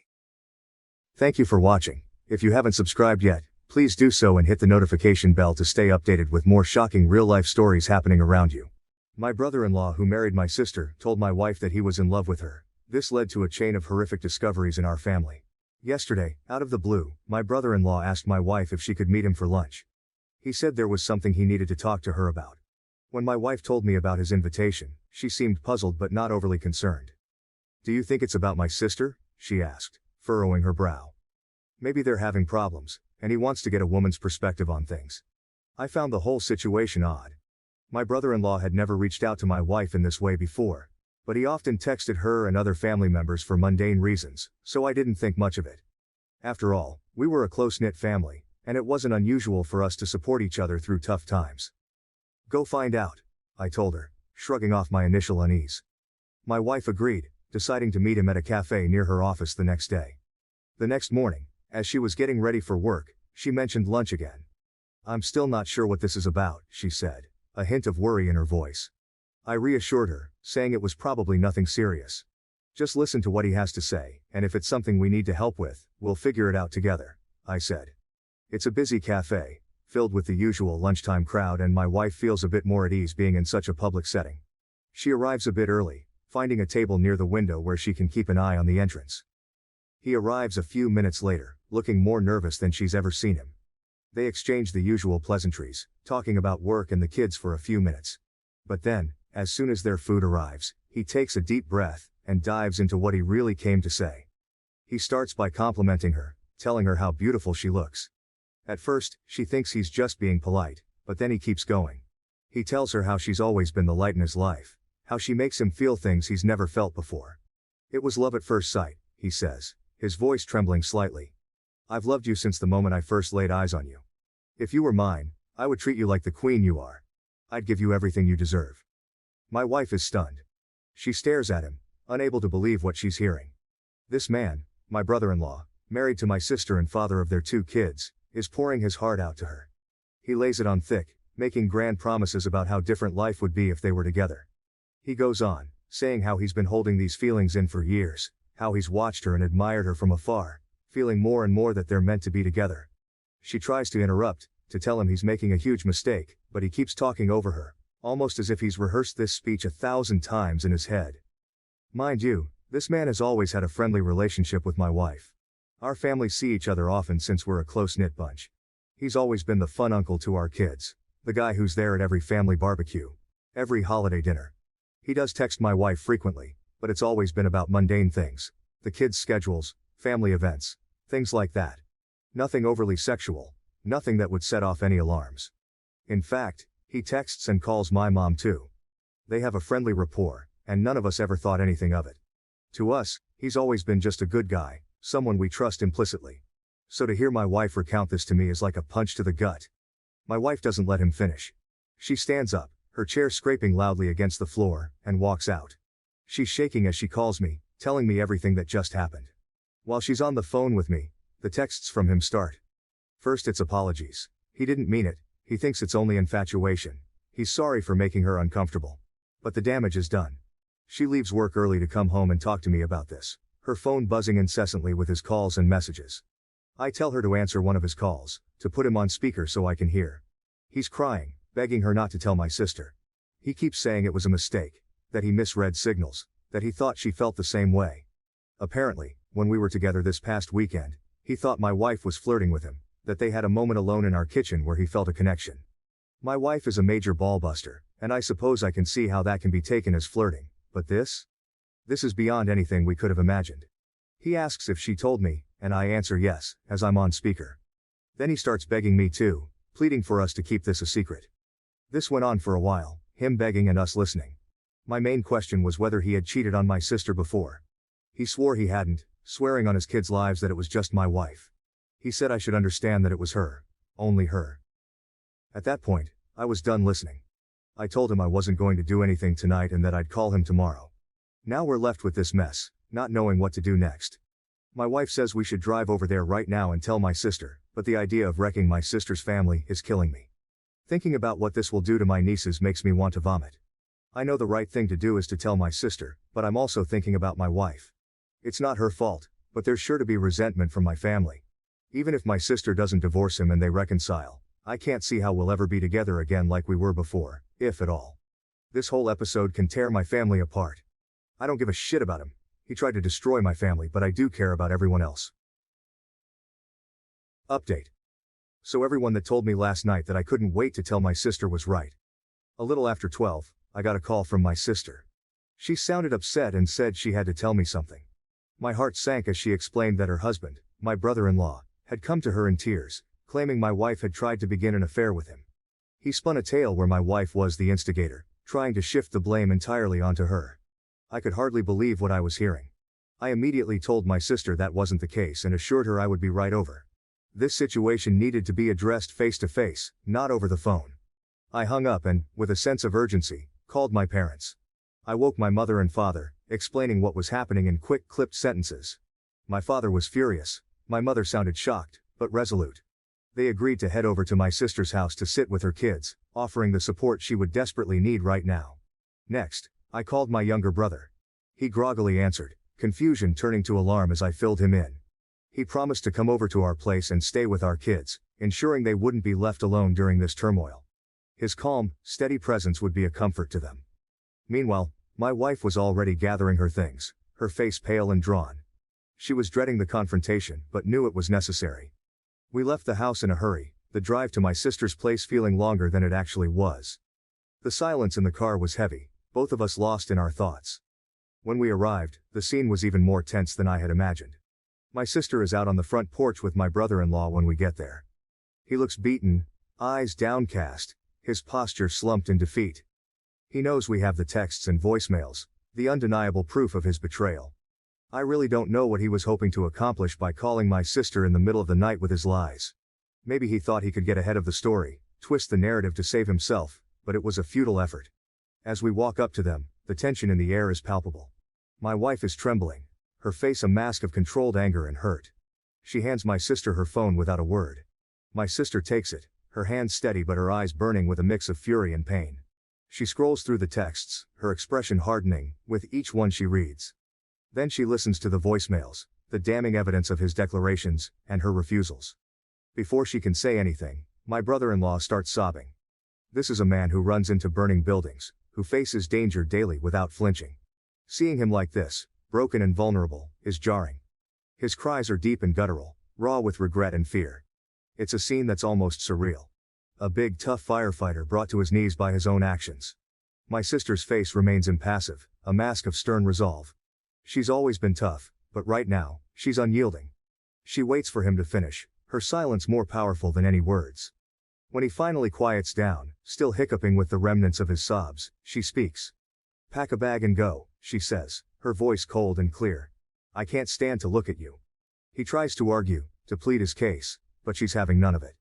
Thank you for watching. If you haven't subscribed yet, please do so and hit the notification bell to stay updated with more shocking real-life stories happening around you. My brother-in-law who married my sister told my wife that he was in love with her. This led to a chain of horrific discoveries in our family. Yesterday, out of the blue, my brother-in-law asked my wife if she could meet him for lunch. He said there was something he needed to talk to her about. When my wife told me about his invitation, she seemed puzzled but not overly concerned. "Do you think it's about my sister?" she asked, furrowing her brow. "Maybe they're having problems, and he wants to get a woman's perspective on things." I found the whole situation odd. My brother-in-law had never reached out to my wife in this way before, but he often texted her and other family members for mundane reasons, so I didn't think much of it. After all, we were a close-knit family, and it wasn't unusual for us to support each other through tough times. "Go find out," I told her, shrugging off my initial unease. My wife agreed, deciding to meet him at a cafe near her office the next day. The next morning, as she was getting ready for work, she mentioned lunch again. "I'm still not sure what this is about," she said, a hint of worry in her voice. I reassured her, saying it was probably nothing serious. Just listen to what he has to say, and if it's something we need to help with, we'll figure it out together, I said. It's a busy cafe, filled with the usual lunchtime crowd, and my wife feels a bit more at ease being in such a public setting. She arrives a bit early, finding a table near the window where she can keep an eye on the entrance. He arrives a few minutes later, looking more nervous than she's ever seen him. They exchange the usual pleasantries, talking about work and the kids for a few minutes. But then, as soon as their food arrives, he takes a deep breath and dives into what he really came to say. He starts by complimenting her, telling her how beautiful she looks. At first, she thinks he's just being polite, but then he keeps going. He tells her how she's always been the light in his life, how she makes him feel things he's never felt before. It was love at first sight, he says, his voice trembling slightly. I've loved you since the moment I first laid eyes on you. If you were mine, I would treat you like the queen you are. I'd give you everything you deserve. My wife is stunned. She stares at him, unable to believe what she's hearing. This man, my brother-in-law, married to my sister and father of their 2 kids, is pouring his heart out to her. He lays it on thick, making grand promises about how different life would be if they were together. He goes on, saying how he's been holding these feelings in for years, how he's watched her and admired her from afar, feeling more and more that they're meant to be together. She tries to interrupt, to tell him he's making a huge mistake, but he keeps talking over her, almost as if he's rehearsed this speech 1,000 times in his head. Mind you, this man has always had a friendly relationship with my wife. Our families see each other often since we're a close-knit bunch. He's always been the fun uncle to our kids, the guy who's there at every family barbecue, every holiday dinner. He does text my wife frequently, but it's always been about mundane things, the kids' schedules, family events, things like that. Nothing overly sexual, nothing that would set off any alarms. In fact, he texts and calls my mom too. They have a friendly rapport, and none of us ever thought anything of it. To us, he's always been just a good guy, someone we trust implicitly. So to hear my wife recount this to me is like a punch to the gut. My wife doesn't let him finish. She stands up, her chair scraping loudly against the floor, and walks out. She's shaking as she calls me, telling me everything that just happened. While she's on the phone with me, the texts from him start. First it's apologies. He didn't mean it, he thinks it's only infatuation. He's sorry for making her uncomfortable. But the damage is done. She leaves work early to come home and talk to me about this, her phone buzzing incessantly with his calls and messages. I tell her to answer one of his calls, to put him on speaker so I can hear. He's crying, begging her not to tell my sister. He keeps saying it was a mistake, that he misread signals, that he thought she felt the same way. Apparently, when we were together this past weekend, he thought my wife was flirting with him, that they had a moment alone in our kitchen where he felt a connection. My wife is a major ballbuster, and I suppose I can see how that can be taken as flirting, but this is beyond anything we could have imagined. He asks if she told me, and I answer yes, as I'm on speaker. Then he starts begging me too, pleading for us to keep this a secret. This went on for a while, him begging and us listening. My main question was whether he had cheated on my sister before. He swore he hadn't, swearing on his kids' lives that it was just my wife. He said I should understand that it was her, only her. At that point, I was done listening. I told him I wasn't going to do anything tonight and that I'd call him tomorrow. Now we're left with this mess, not knowing what to do next. My wife says we should drive over there right now and tell my sister, but the idea of wrecking my sister's family is killing me. Thinking about what this will do to my nieces makes me want to vomit. I know the right thing to do is to tell my sister, but I'm also thinking about my wife. It's not her fault, but there's sure to be resentment from my family. Even if my sister doesn't divorce him and they reconcile, I can't see how we'll ever be together again like we were before, if at all. This whole episode can tear my family apart. I don't give a shit about him. He tried to destroy my family, but I do care about everyone else. Update. So everyone that told me last night that I couldn't wait to tell my sister was right. A little after 12, I got a call from my sister. She sounded upset and said she had to tell me something. My heart sank as she explained that her husband, my brother-in-law, had come to her in tears, claiming my wife had tried to begin an affair with him. He spun a tale where my wife was the instigator, trying to shift the blame entirely onto her. I could hardly believe what I was hearing. I immediately told my sister that wasn't the case and assured her I would be right over. This situation needed to be addressed face to face, not over the phone. I hung up and, with a sense of urgency, called my parents. I woke my mother and father, explaining what was happening in quick clipped sentences. My father was furious, my mother sounded shocked, but resolute. They agreed to head over to my sister's house to sit with her kids, offering the support she would desperately need right now. Next, I called my younger brother. He groggily answered, confusion turning to alarm as I filled him in. He promised to come over to our place and stay with our kids, ensuring they wouldn't be left alone during this turmoil. His calm, steady presence would be a comfort to them. Meanwhile, my wife was already gathering her things, her face pale and drawn. She was dreading the confrontation, but knew it was necessary. We left the house in a hurry, the drive to my sister's place feeling longer than it actually was. The silence in the car was heavy, both of us lost in our thoughts. When we arrived, the scene was even more tense than I had imagined. My sister is out on the front porch with my brother-in-law when we get there. He looks beaten, eyes downcast, his posture slumped in defeat. He knows we have the texts and voicemails, the undeniable proof of his betrayal. I really don't know what he was hoping to accomplish by calling my sister in the middle of the night with his lies. Maybe he thought he could get ahead of the story, twist the narrative to save himself, but it was a futile effort. As we walk up to them, the tension in the air is palpable. My wife is trembling, her face a mask of controlled anger and hurt. She hands my sister her phone without a word. My sister takes it, her hands steady but her eyes burning with a mix of fury and pain. She scrolls through the texts, her expression hardening, with each one she reads. Then she listens to the voicemails, the damning evidence of his declarations, and her refusals. Before she can say anything, my brother-in-law starts sobbing. This is a man who runs into burning buildings, who faces danger daily without flinching. Seeing him like this, broken and vulnerable, is jarring. His cries are deep and guttural, raw with regret and fear. It's a scene that's almost surreal. A big tough firefighter brought to his knees by his own actions. My sister's face remains impassive, a mask of stern resolve. She's always been tough, but right now, she's unyielding. She waits for him to finish, her silence more powerful than any words. When he finally quiets down, still hiccuping with the remnants of his sobs, she speaks. Pack a bag and go, she says, her voice cold and clear. I can't stand to look at you. He tries to argue, to plead his case, but she's having none of it.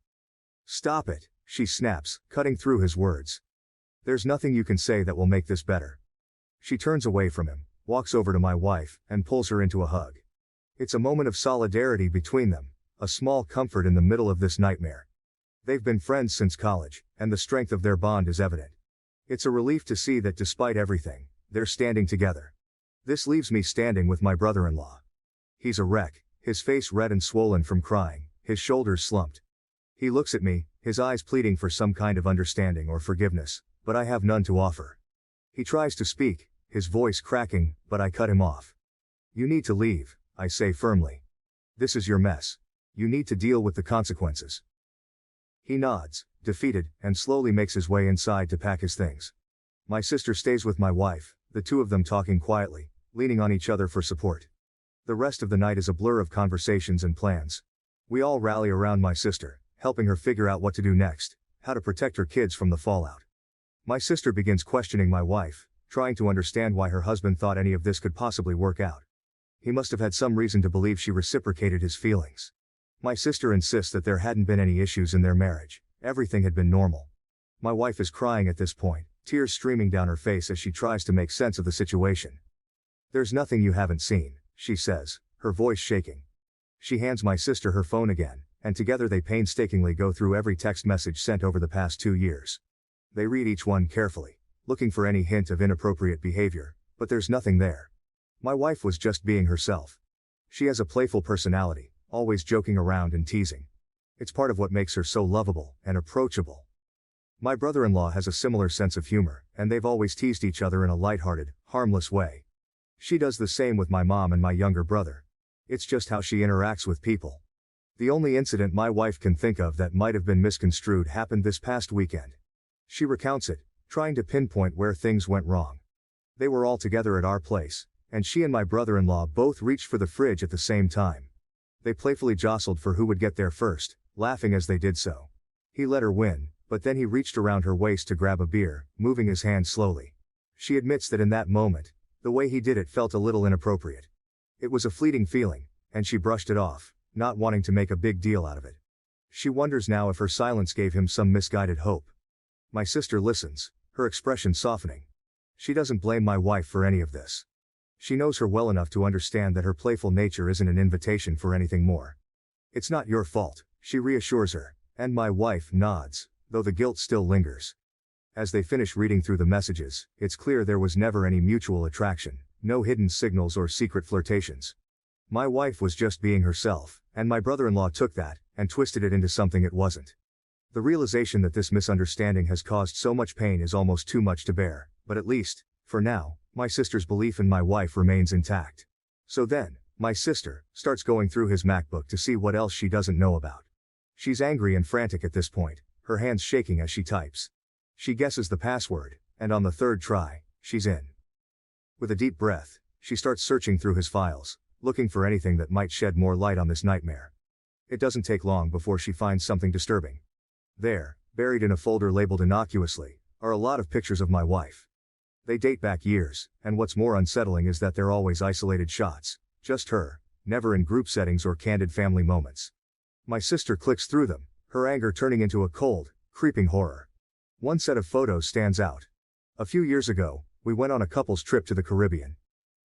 Stop it, she snaps, cutting through his words. There's nothing you can say that will make this better. She turns away from him, walks over to my wife, and pulls her into a hug. It's a moment of solidarity between them, a small comfort in the middle of this nightmare. They've been friends since college, and the strength of their bond is evident. It's a relief to see that despite everything, they're standing together. This leaves me standing with my brother-in-law. He's a wreck, his face red and swollen from crying, his shoulders slumped. He looks at me, his eyes pleading for some kind of understanding or forgiveness, but I have none to offer. He tries to speak, his voice cracking, but I cut him off. You need to leave, I say firmly. This is your mess. You need to deal with the consequences. He nods, defeated, and slowly makes his way inside to pack his things. My sister stays with my wife, the two of them talking quietly, leaning on each other for support. The rest of the night is a blur of conversations and plans. We all rally around my sister, helping her figure out what to do next, how to protect her kids from the fallout. My sister begins questioning my wife, trying to understand why her husband thought any of this could possibly work out. He must have had some reason to believe she reciprocated his feelings. My sister insists that there hadn't been any issues in their marriage, everything had been normal. My wife is crying at this point, tears streaming down her face as she tries to make sense of the situation. There's nothing you haven't seen, she says, her voice shaking. She hands my sister her phone again, and together they painstakingly go through every text message sent over the past 2 years. They read each one carefully, looking for any hint of inappropriate behavior, but there's nothing there. My wife was just being herself. She has a playful personality, always joking around and teasing. It's part of what makes her so lovable and approachable. My brother-in-law has a similar sense of humor, and they've always teased each other in a lighthearted, harmless way. She does the same with my mom and my younger brother. It's just how she interacts with people. The only incident my wife can think of that might have been misconstrued happened this past weekend. She recounts it, trying to pinpoint where things went wrong. They were all together at our place, and she and my brother-in-law both reached for the fridge at the same time. They playfully jostled for who would get there first, laughing as they did so. He let her win, but then he reached around her waist to grab a beer, moving his hand slowly. She admits that in that moment, the way he did it felt a little inappropriate. It was a fleeting feeling, and she brushed it off, not wanting to make a big deal out of it. She wonders now if her silence gave him some misguided hope. My sister listens, her expression softening. She doesn't blame my wife for any of this. She knows her well enough to understand that her playful nature isn't an invitation for anything more. It's not your fault, she reassures her, and my wife nods, though the guilt still lingers. As they finish reading through the messages, it's clear there was never any mutual attraction, No hidden signals or secret flirtations. My wife was just being herself, and my brother-in-law took that, and twisted it into something it wasn't. The realization that this misunderstanding has caused so much pain is almost too much to bear, but at least, for now, my sister's belief in my wife remains intact. So then, my sister starts going through his MacBook to see what else she doesn't know about. She's angry and frantic at this point, her hands shaking as she types. She guesses the password, and on the third try, she's in. With a deep breath, she starts searching through his files, looking for anything that might shed more light on this nightmare. It doesn't take long before she finds something disturbing. There, buried in a folder labeled innocuously, are a lot of pictures of my wife. They date back years, and what's more unsettling is that they're always isolated shots, just her, never in group settings or candid family moments. My sister clicks through them, her anger turning into a cold, creeping horror. One set of photos stands out. A few years ago, we went on a couple's trip to the Caribbean.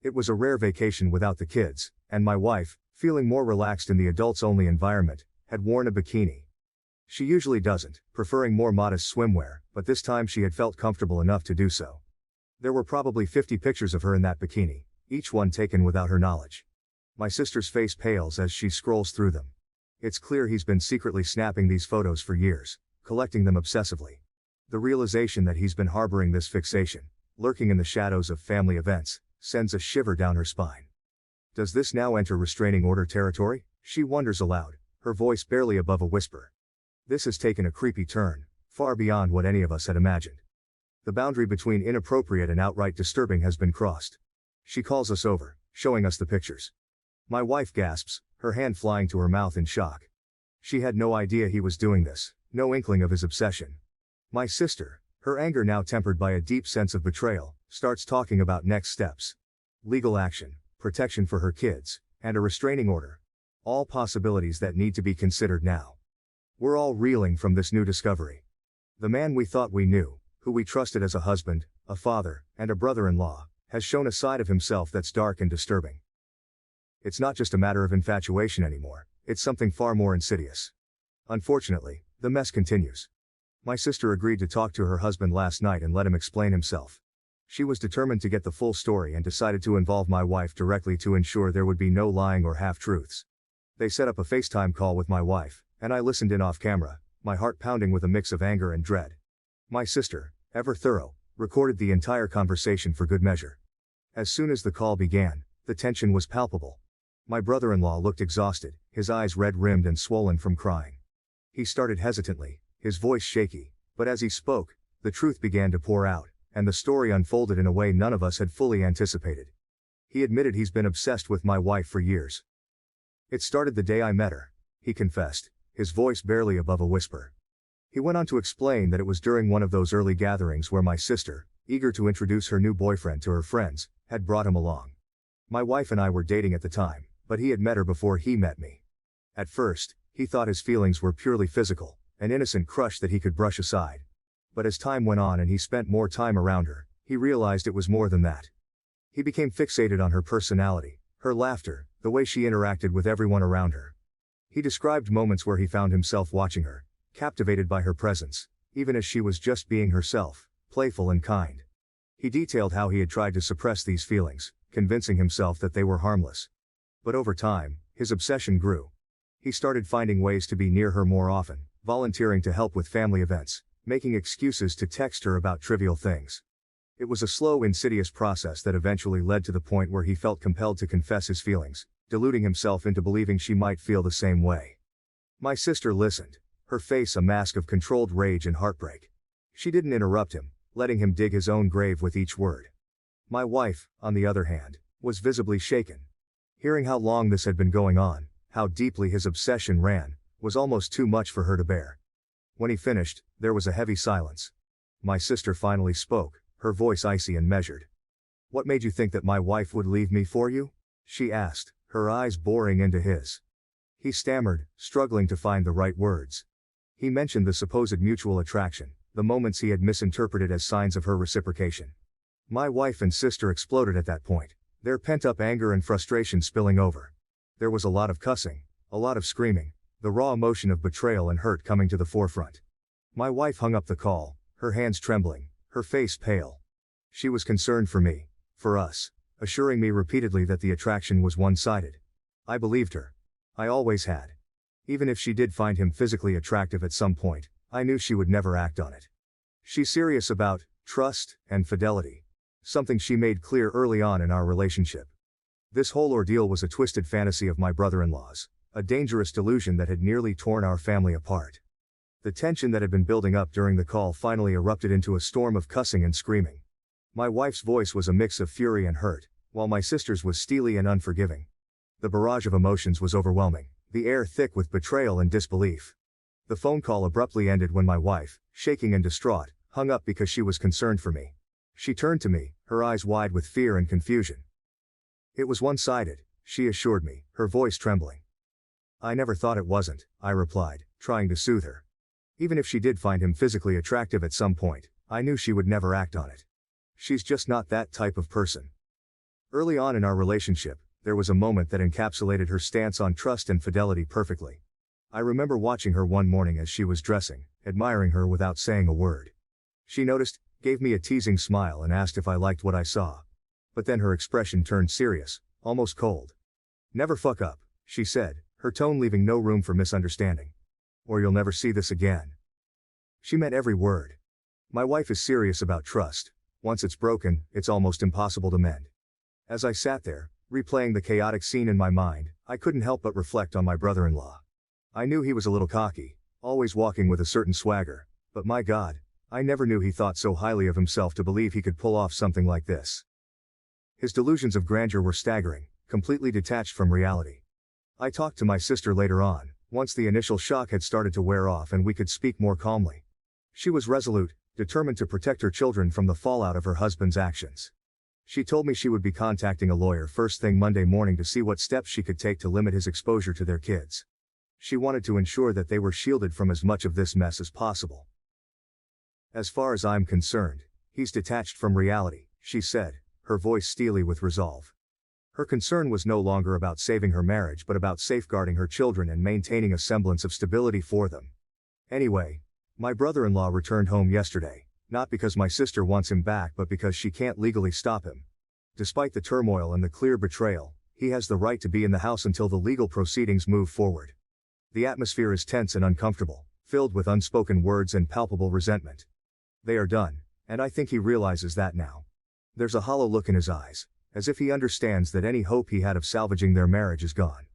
It was a rare vacation without the kids, and my wife, feeling more relaxed in the adults-only environment, had worn a bikini. She usually doesn't, preferring more modest swimwear, but this time she had felt comfortable enough to do so. There were probably 50 pictures of her in that bikini, each one taken without her knowledge. My sister's face pales as she scrolls through them. It's clear he's been secretly snapping these photos for years, collecting them obsessively. The realization that he's been harboring this fixation, lurking in the shadows of family events, sends a shiver down her spine. Does this now enter restraining order territory? She wonders aloud, her voice barely above a whisper. This has taken a creepy turn, far beyond what any of us had imagined. The boundary between inappropriate and outright disturbing has been crossed. She calls us over, showing us the pictures. My wife gasps, her hand flying to her mouth in shock. She had no idea he was doing this, no inkling of his obsession. My sister, her anger now tempered by a deep sense of betrayal, starts talking about next steps. Legal action, protection for her kids, and a restraining order. All possibilities that need to be considered now. We're all reeling from this new discovery. The man we thought we knew, who we trusted as a husband, a father, and a brother-in-law, has shown a side of himself that's dark and disturbing. It's not just a matter of infatuation anymore, it's something far more insidious. Unfortunately, the mess continues. My sister agreed to talk to her husband last night and let him explain himself. She was determined to get the full story and decided to involve my wife directly to ensure there would be no lying or half-truths. They set up a FaceTime call with my wife, and I listened in off camera, my heart pounding with a mix of anger and dread. My sister, ever thorough, recorded the entire conversation for good measure. As soon as the call began, the tension was palpable. My brother-in-law looked exhausted, his eyes red-rimmed and swollen from crying. He started hesitantly, his voice shaky, but as he spoke, the truth began to pour out, and the story unfolded in a way none of us had fully anticipated. He admitted he's been obsessed with my wife for years. It started the day I met her, he confessed, his voice barely above a whisper. He went on to explain that it was during one of those early gatherings where my sister, eager to introduce her new boyfriend to her friends, had brought him along. My wife and I were dating at the time, but he had met her before he met me. At first, he thought his feelings were purely physical, an innocent crush that he could brush aside. But as time went on and he spent more time around her, he realized it was more than that. He became fixated on her personality, her laughter, the way she interacted with everyone around her. He described moments where he found himself watching her, captivated by her presence, even as she was just being herself, playful and kind. He detailed how he had tried to suppress these feelings, convincing himself that they were harmless. But over time, his obsession grew. He started finding ways to be near her more often, volunteering to help with family events, making excuses to text her about trivial things. It was a slow, insidious process that eventually led to the point where he felt compelled to confess his feelings, deluding himself into believing she might feel the same way. My sister listened, her face a mask of controlled rage and heartbreak. She didn't interrupt him, letting him dig his own grave with each word. My wife, on the other hand, was visibly shaken. Hearing how long this had been going on, how deeply his obsession ran, was almost too much for her to bear. When he finished, there was a heavy silence. My sister finally spoke, her voice icy and measured. "What made you think that my wife would leave me for you?" she asked, her eyes boring into his. He stammered, struggling to find the right words. He mentioned the supposed mutual attraction, the moments he had misinterpreted as signs of her reciprocation. My wife and sister exploded at that point, their pent-up anger and frustration spilling over. There was a lot of cussing, a lot of screaming, the raw emotion of betrayal and hurt coming to the forefront. My wife hung up the call, her hands trembling, her face pale. She was concerned for me, for us, assuring me repeatedly that the attraction was one-sided. I believed her. I always had. Even if she did find him physically attractive at some point, I knew she would never act on it. She's serious about trust and fidelity. Something she made clear early on in our relationship. This whole ordeal was a twisted fantasy of my brother-in-law's, a dangerous delusion that had nearly torn our family apart. The tension that had been building up during the call finally erupted into a storm of cussing and screaming. My wife's voice was a mix of fury and hurt, while my sister's was steely and unforgiving. The barrage of emotions was overwhelming, the air thick with betrayal and disbelief. The phone call abruptly ended when my wife, shaking and distraught, hung up because she was concerned for me. She turned to me, her eyes wide with fear and confusion. "It was one-sided," she assured me, her voice trembling. "I never thought it wasn't," I replied, trying to soothe her. Even if she did find him physically attractive at some point, I knew she would never act on it. She's just not that type of person. Early on in our relationship, there was a moment that encapsulated her stance on trust and fidelity perfectly. I remember watching her one morning as she was dressing, admiring her without saying a word. She noticed, gave me a teasing smile and asked if I liked what I saw. But then her expression turned serious, almost cold. "Never fuck up," she said, her tone leaving no room for misunderstanding. "Or you'll never see this again." She meant every word. My wife is serious about trust. Once it's broken, it's almost impossible to mend. As I sat there, replaying the chaotic scene in my mind, I couldn't help but reflect on my brother-in-law. I knew he was a little cocky, always walking with a certain swagger, but my God, I never knew he thought so highly of himself to believe he could pull off something like this. His delusions of grandeur were staggering, completely detached from reality. I talked to my sister later on, once the initial shock had started to wear off and we could speak more calmly. She was resolute, determined to protect her children from the fallout of her husband's actions. She told me she would be contacting a lawyer first thing Monday morning to see what steps she could take to limit his exposure to their kids. She wanted to ensure that they were shielded from as much of this mess as possible. "As far as I'm concerned, he's detached from reality," she said, her voice steely with resolve. Her concern was no longer about saving her marriage but about safeguarding her children and maintaining a semblance of stability for them. Anyway, my brother-in-law returned home yesterday, not because my sister wants him back but because she can't legally stop him. Despite the turmoil and the clear betrayal, he has the right to be in the house until the legal proceedings move forward. The atmosphere is tense and uncomfortable, filled with unspoken words and palpable resentment. They are done, and I think he realizes that now. There's a hollow look in his eyes, as if he understands that any hope he had of salvaging their marriage is gone.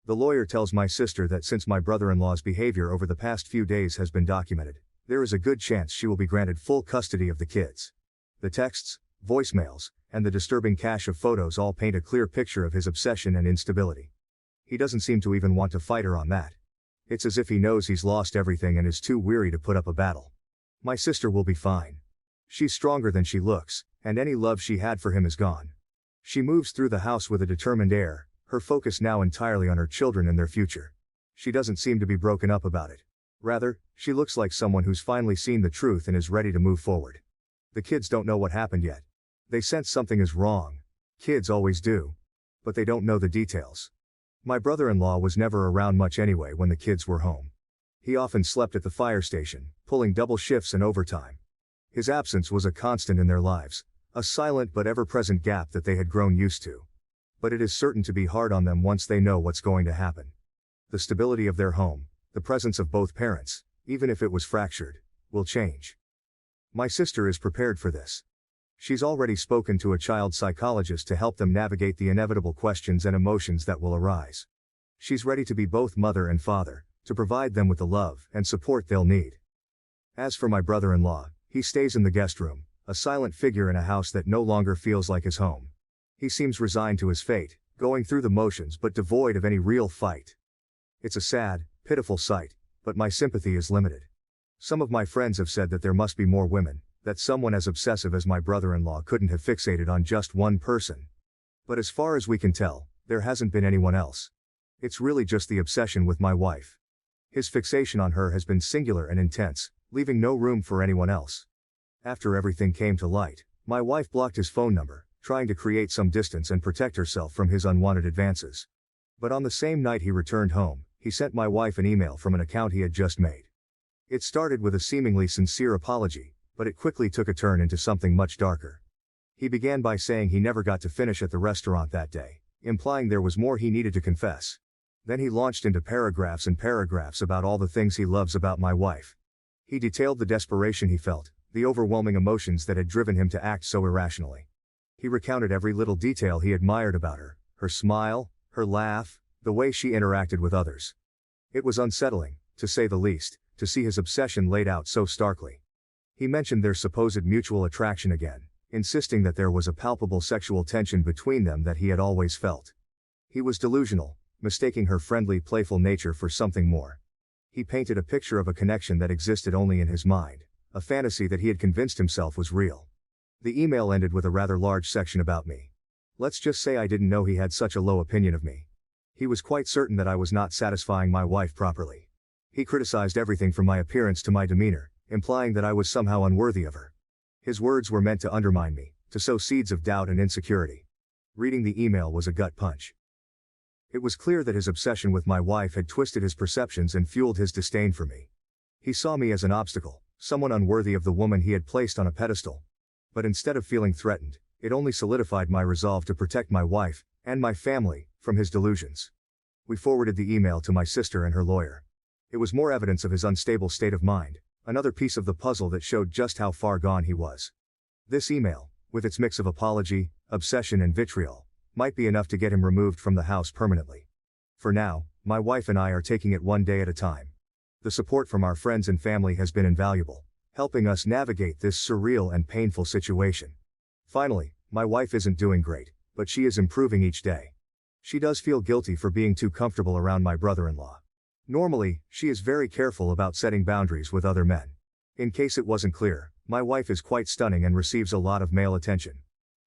The lawyer tells my sister that since my brother-in-law's behavior over the past few days has been documented, there is a good chance she will be granted full custody of the kids. The texts, voicemails, and the disturbing cache of photos all paint a clear picture of his obsession and instability. He doesn't seem to even want to fight her on that. It's as if he knows he's lost everything and is too weary to put up a battle. My sister will be fine. She's stronger than she looks, and any love she had for him is gone. She moves through the house with a determined air, her focus now entirely on her children and their future. She doesn't seem to be broken up about it. Rather, she looks like someone who's finally seen the truth and is ready to move forward. The kids don't know what happened yet. They sense something is wrong. Kids always do. But they don't know the details. My brother-in-law was never around much anyway when the kids were home. He often slept at the fire station, pulling double shifts and overtime. His absence was a constant in their lives, a silent but ever-present gap that they had grown used to. But it is certain to be hard on them once they know what's going to happen. The stability of their home, the presence of both parents, even if it was fractured, will change. My sister is prepared for this. She's already spoken to a child psychologist to help them navigate the inevitable questions and emotions that will arise. She's ready to be both mother and father, to provide them with the love and support they'll need. As for my brother-in-law, he stays in the guest room, a silent figure in a house that no longer feels like his home. He seems resigned to his fate, going through the motions but devoid of any real fight. It's a sad, pitiful sight, but my sympathy is limited. Some of my friends have said that there must be more women, that someone as obsessive as my brother-in-law couldn't have fixated on just one person. But as far as we can tell, there hasn't been anyone else. It's really just the obsession with my wife. His fixation on her has been singular and intense, leaving no room for anyone else. After everything came to light, my wife blocked his phone number, trying to create some distance and protect herself from his unwanted advances. But on the same night he returned home, he sent my wife an email from an account he had just made. It started with a seemingly sincere apology, but it quickly took a turn into something much darker. He began by saying he never got to finish at the restaurant that day, implying there was more he needed to confess. Then he launched into paragraphs and paragraphs about all the things he loves about my wife. He detailed the desperation he felt, the overwhelming emotions that had driven him to act so irrationally. He recounted every little detail he admired about her, her smile, her laugh, the way she interacted with others. It was unsettling, to say the least, to see his obsession laid out so starkly. He mentioned their supposed mutual attraction again, insisting that there was a palpable sexual tension between them that he had always felt. He was delusional, mistaking her friendly, playful nature for something more. He painted a picture of a connection that existed only in his mind, a fantasy that he had convinced himself was real. The email ended with a rather large section about me. Let's just say I didn't know he had such a low opinion of me. He was quite certain that I was not satisfying my wife properly. He criticized everything from my appearance to my demeanor, implying that I was somehow unworthy of her. His words were meant to undermine me, to sow seeds of doubt and insecurity. Reading the email was a gut punch. It was clear that his obsession with my wife had twisted his perceptions and fueled his disdain for me. He saw me as an obstacle, someone unworthy of the woman he had placed on a pedestal. But instead of feeling threatened, it only solidified my resolve to protect my wife, and my family, from his delusions. We forwarded the email to my sister and her lawyer. It was more evidence of his unstable state of mind, another piece of the puzzle that showed just how far gone he was. This email, with its mix of apology, obsession and vitriol, might be enough to get him removed from the house permanently. For now, my wife and I are taking it one day at a time. The support from our friends and family has been invaluable, helping us navigate this surreal and painful situation. Finally, my wife isn't doing great, but she is improving each day. She does feel guilty for being too comfortable around my brother-in-law. Normally, she is very careful about setting boundaries with other men. In case it wasn't clear, my wife is quite stunning and receives a lot of male attention.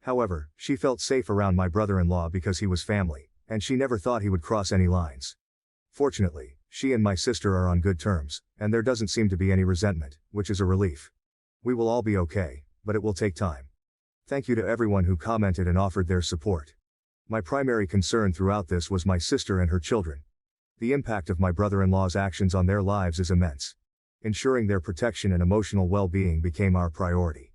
However, she felt safe around my brother-in-law because he was family, and she never thought he would cross any lines. Fortunately, she and my sister are on good terms, and there doesn't seem to be any resentment, which is a relief. We will all be okay, but it will take time. Thank you to everyone who commented and offered their support. My primary concern throughout this was my sister and her children. The impact of my brother-in-law's actions on their lives is immense. Ensuring their protection and emotional well-being became our priority.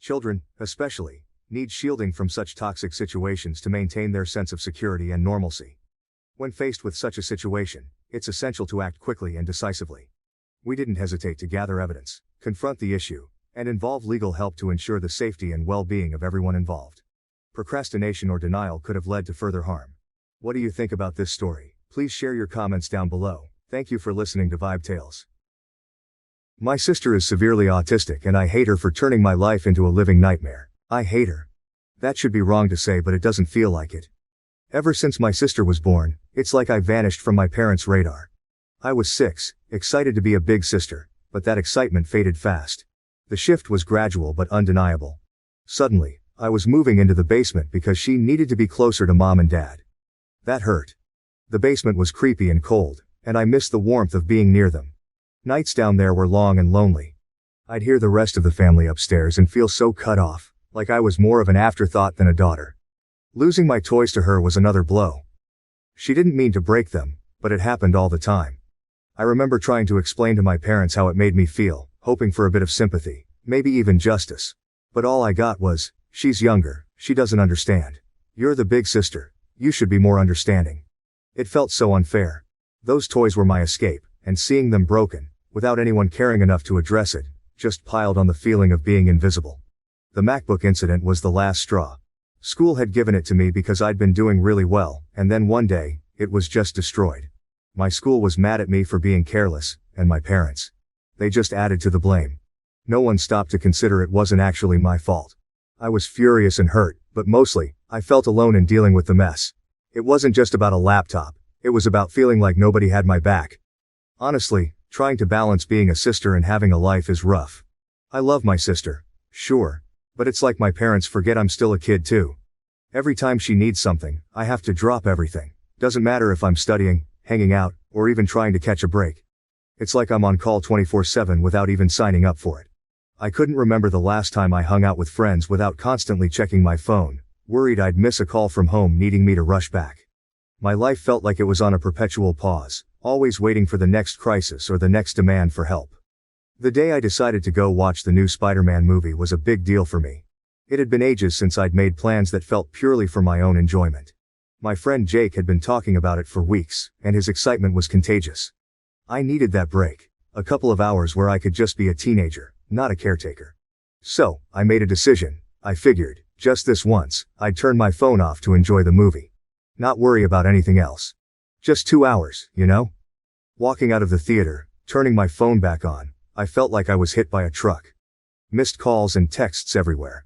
Children, especially, need shielding from such toxic situations to maintain their sense of security and normalcy. When faced with such a situation, it's essential to act quickly and decisively. We didn't hesitate to gather evidence, confront the issue, and involve legal help to ensure the safety and well-being of everyone involved. Procrastination or denial could have led to further harm. What do you think about this story? Please share your comments down below. Thank you for listening to Vibe Tales. My sister is severely autistic and I hate her for turning my life into a living nightmare. I hate her. That should be wrong to say, but it doesn't feel like it. Ever since my sister was born, it's like I vanished from my parents' radar. I was 6, excited to be a big sister, but that excitement faded fast. The shift was gradual but undeniable. Suddenly, I was moving into the basement because she needed to be closer to mom and dad. That hurt. The basement was creepy and cold, and I missed the warmth of being near them. Nights down there were long and lonely. I'd hear the rest of the family upstairs and feel so cut off, like I was more of an afterthought than a daughter. Losing my toys to her was another blow. She didn't mean to break them, but it happened all the time. I remember trying to explain to my parents how it made me feel, hoping for a bit of sympathy, maybe even justice. But all I got was, "She's younger, she doesn't understand. You're the big sister, you should be more understanding." It felt so unfair. Those toys were my escape, and seeing them broken, without anyone caring enough to address it, just piled on the feeling of being invisible. The MacBook incident was the last straw. School had given it to me because I'd been doing really well, and then one day, it was just destroyed. My school was mad at me for being careless, and my parents. They just added to the blame. No one stopped to consider it wasn't actually my fault. I was furious and hurt, but mostly, I felt alone in dealing with the mess. It wasn't just about a laptop, it was about feeling like nobody had my back. Honestly, trying to balance being a sister and having a life is rough. I love my sister, sure, but it's like my parents forget I'm still a kid too. Every time she needs something, I have to drop everything. Doesn't matter if I'm studying, hanging out, or even trying to catch a break. It's like I'm on call 24/7 without even signing up for it. I couldn't remember the last time I hung out with friends without constantly checking my phone, worried I'd miss a call from home needing me to rush back. My life felt like it was on a perpetual pause, always waiting for the next crisis or the next demand for help. The day I decided to go watch the new Spider-Man movie was a big deal for me. It had been ages since I'd made plans that felt purely for my own enjoyment. My friend Jake had been talking about it for weeks, and his excitement was contagious. I needed that break. A couple of hours where I could just be a teenager, not a caretaker. So, I made a decision. I figured, just this once, I'd turn my phone off to enjoy the movie. Not worry about anything else. Just 2 hours, you know? Walking out of the theater, turning my phone back on, I felt like I was hit by a truck. Missed calls and texts everywhere.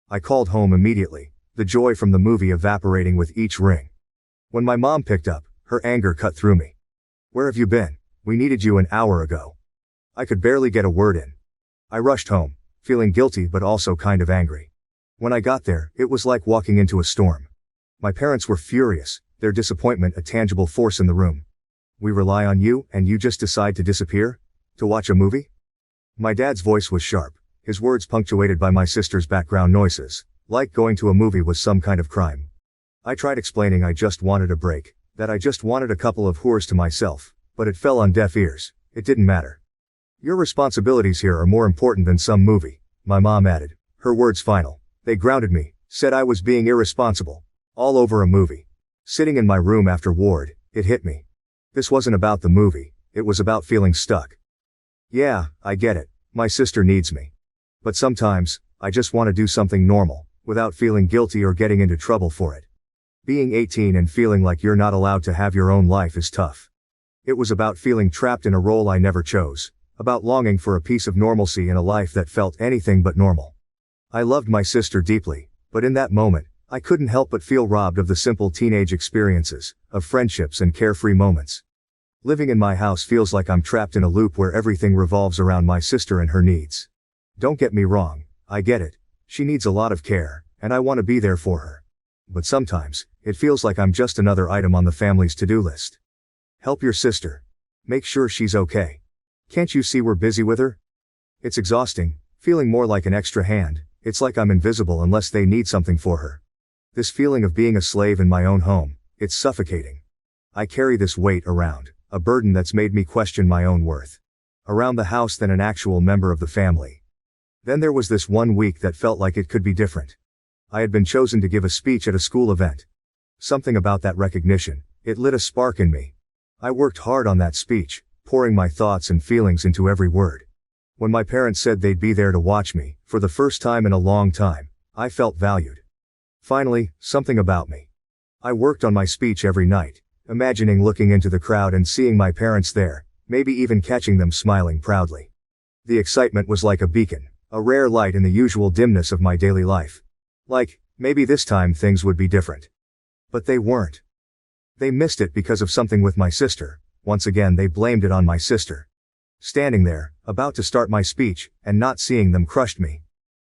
I called home immediately, the joy from the movie evaporating with each ring. When my mom picked up, her anger cut through me. "Where have you been? We needed you an hour ago." I could barely get a word in. I rushed home, feeling guilty but also kind of angry. When I got there, it was like walking into a storm. My parents were furious, their disappointment a tangible force in the room. "We rely on you, and you just decide to disappear? To watch a movie?" My dad's voice was sharp, his words punctuated by my sister's background noises, like going to a movie was some kind of crime. I tried explaining I just wanted a break, that I just wanted a couple of whores to myself, but it fell on deaf ears. It didn't matter. "Your responsibilities here are more important than some movie," my mom added, her words final. They grounded me, said I was being irresponsible. All over a movie. Sitting in my room after Ward, it hit me. This wasn't about the movie, it was about feeling stuck. Yeah, I get it, my sister needs me. But sometimes, I just want to do something normal, without feeling guilty or getting into trouble for it. Being 18 and feeling like you're not allowed to have your own life is tough. It was about feeling trapped in a role I never chose, about longing for a piece of normalcy in a life that felt anything but normal. I loved my sister deeply, but in that moment, I couldn't help but feel robbed of the simple teenage experiences, of friendships and carefree moments. Living in my house feels like I'm trapped in a loop where everything revolves around my sister and her needs. Don't get me wrong, I get it. She needs a lot of care, and I want to be there for her. But sometimes, it feels like I'm just another item on the family's to-do list. Help your sister. Make sure she's okay. Can't you see we're busy with her? It's exhausting, feeling more like an extra hand. It's like I'm invisible unless they need something for her. This feeling of being a slave in my own home, it's suffocating. I carry this weight around, a burden that's made me question my own worth. Around the house than an actual member of the family. Then there was this one week that felt like it could be different. I had been chosen to give a speech at a school event. Something about that recognition, it lit a spark in me. I worked hard on that speech, pouring my thoughts and feelings into every word. When my parents said they'd be there to watch me, for the first time in a long time, I felt valued. Finally, something about me. I worked on my speech every night, imagining looking into the crowd and seeing my parents there, maybe even catching them smiling proudly. The excitement was like a beacon, a rare light in the usual dimness of my daily life. Like, maybe this time things would be different. But they weren't. They missed it because of something with my sister. Once again they blamed it on my sister. Standing there, about to start my speech, and not seeing them crushed me.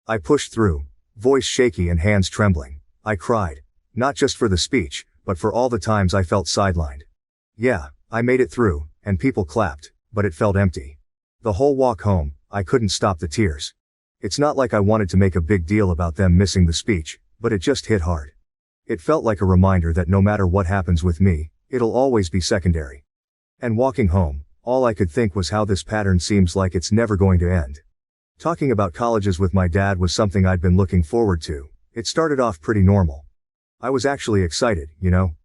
I pushed through, voice shaky and hands trembling. I cried, not just for the speech, but for all the times I felt sidelined. Yeah, I made it through, and people clapped, but it felt empty. The whole walk home, I couldn't stop the tears. It's not like I wanted to make a big deal about them missing the speech, but it just hit hard. It felt like a reminder that no matter what happens with me, it'll always be secondary. And walking home, all I could think was how this pattern seems like it's never going to end. Talking about colleges with my dad was something I'd been looking forward to. It started off pretty normal. I was actually excited, you know?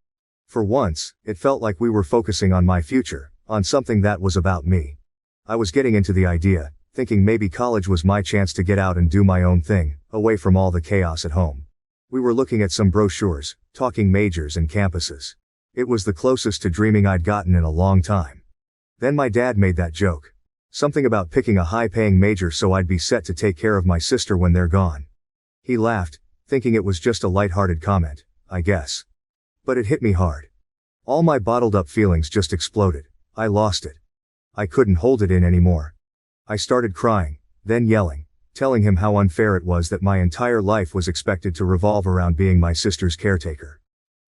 For once, it felt like we were focusing on my future, on something that was about me. I was getting into the idea, thinking maybe college was my chance to get out and do my own thing, away from all the chaos at home. We were looking at some brochures, talking majors and campuses. It was the closest to dreaming I'd gotten in a long time. Then my dad made that joke. Something about picking a high-paying major so I'd be set to take care of my sister when they're gone. He laughed, thinking it was just a light-hearted comment, I guess. But it hit me hard. All my bottled-up feelings just exploded. I lost it. I couldn't hold it in anymore. I started crying, then yelling, telling him how unfair it was that my entire life was expected to revolve around being my sister's caretaker.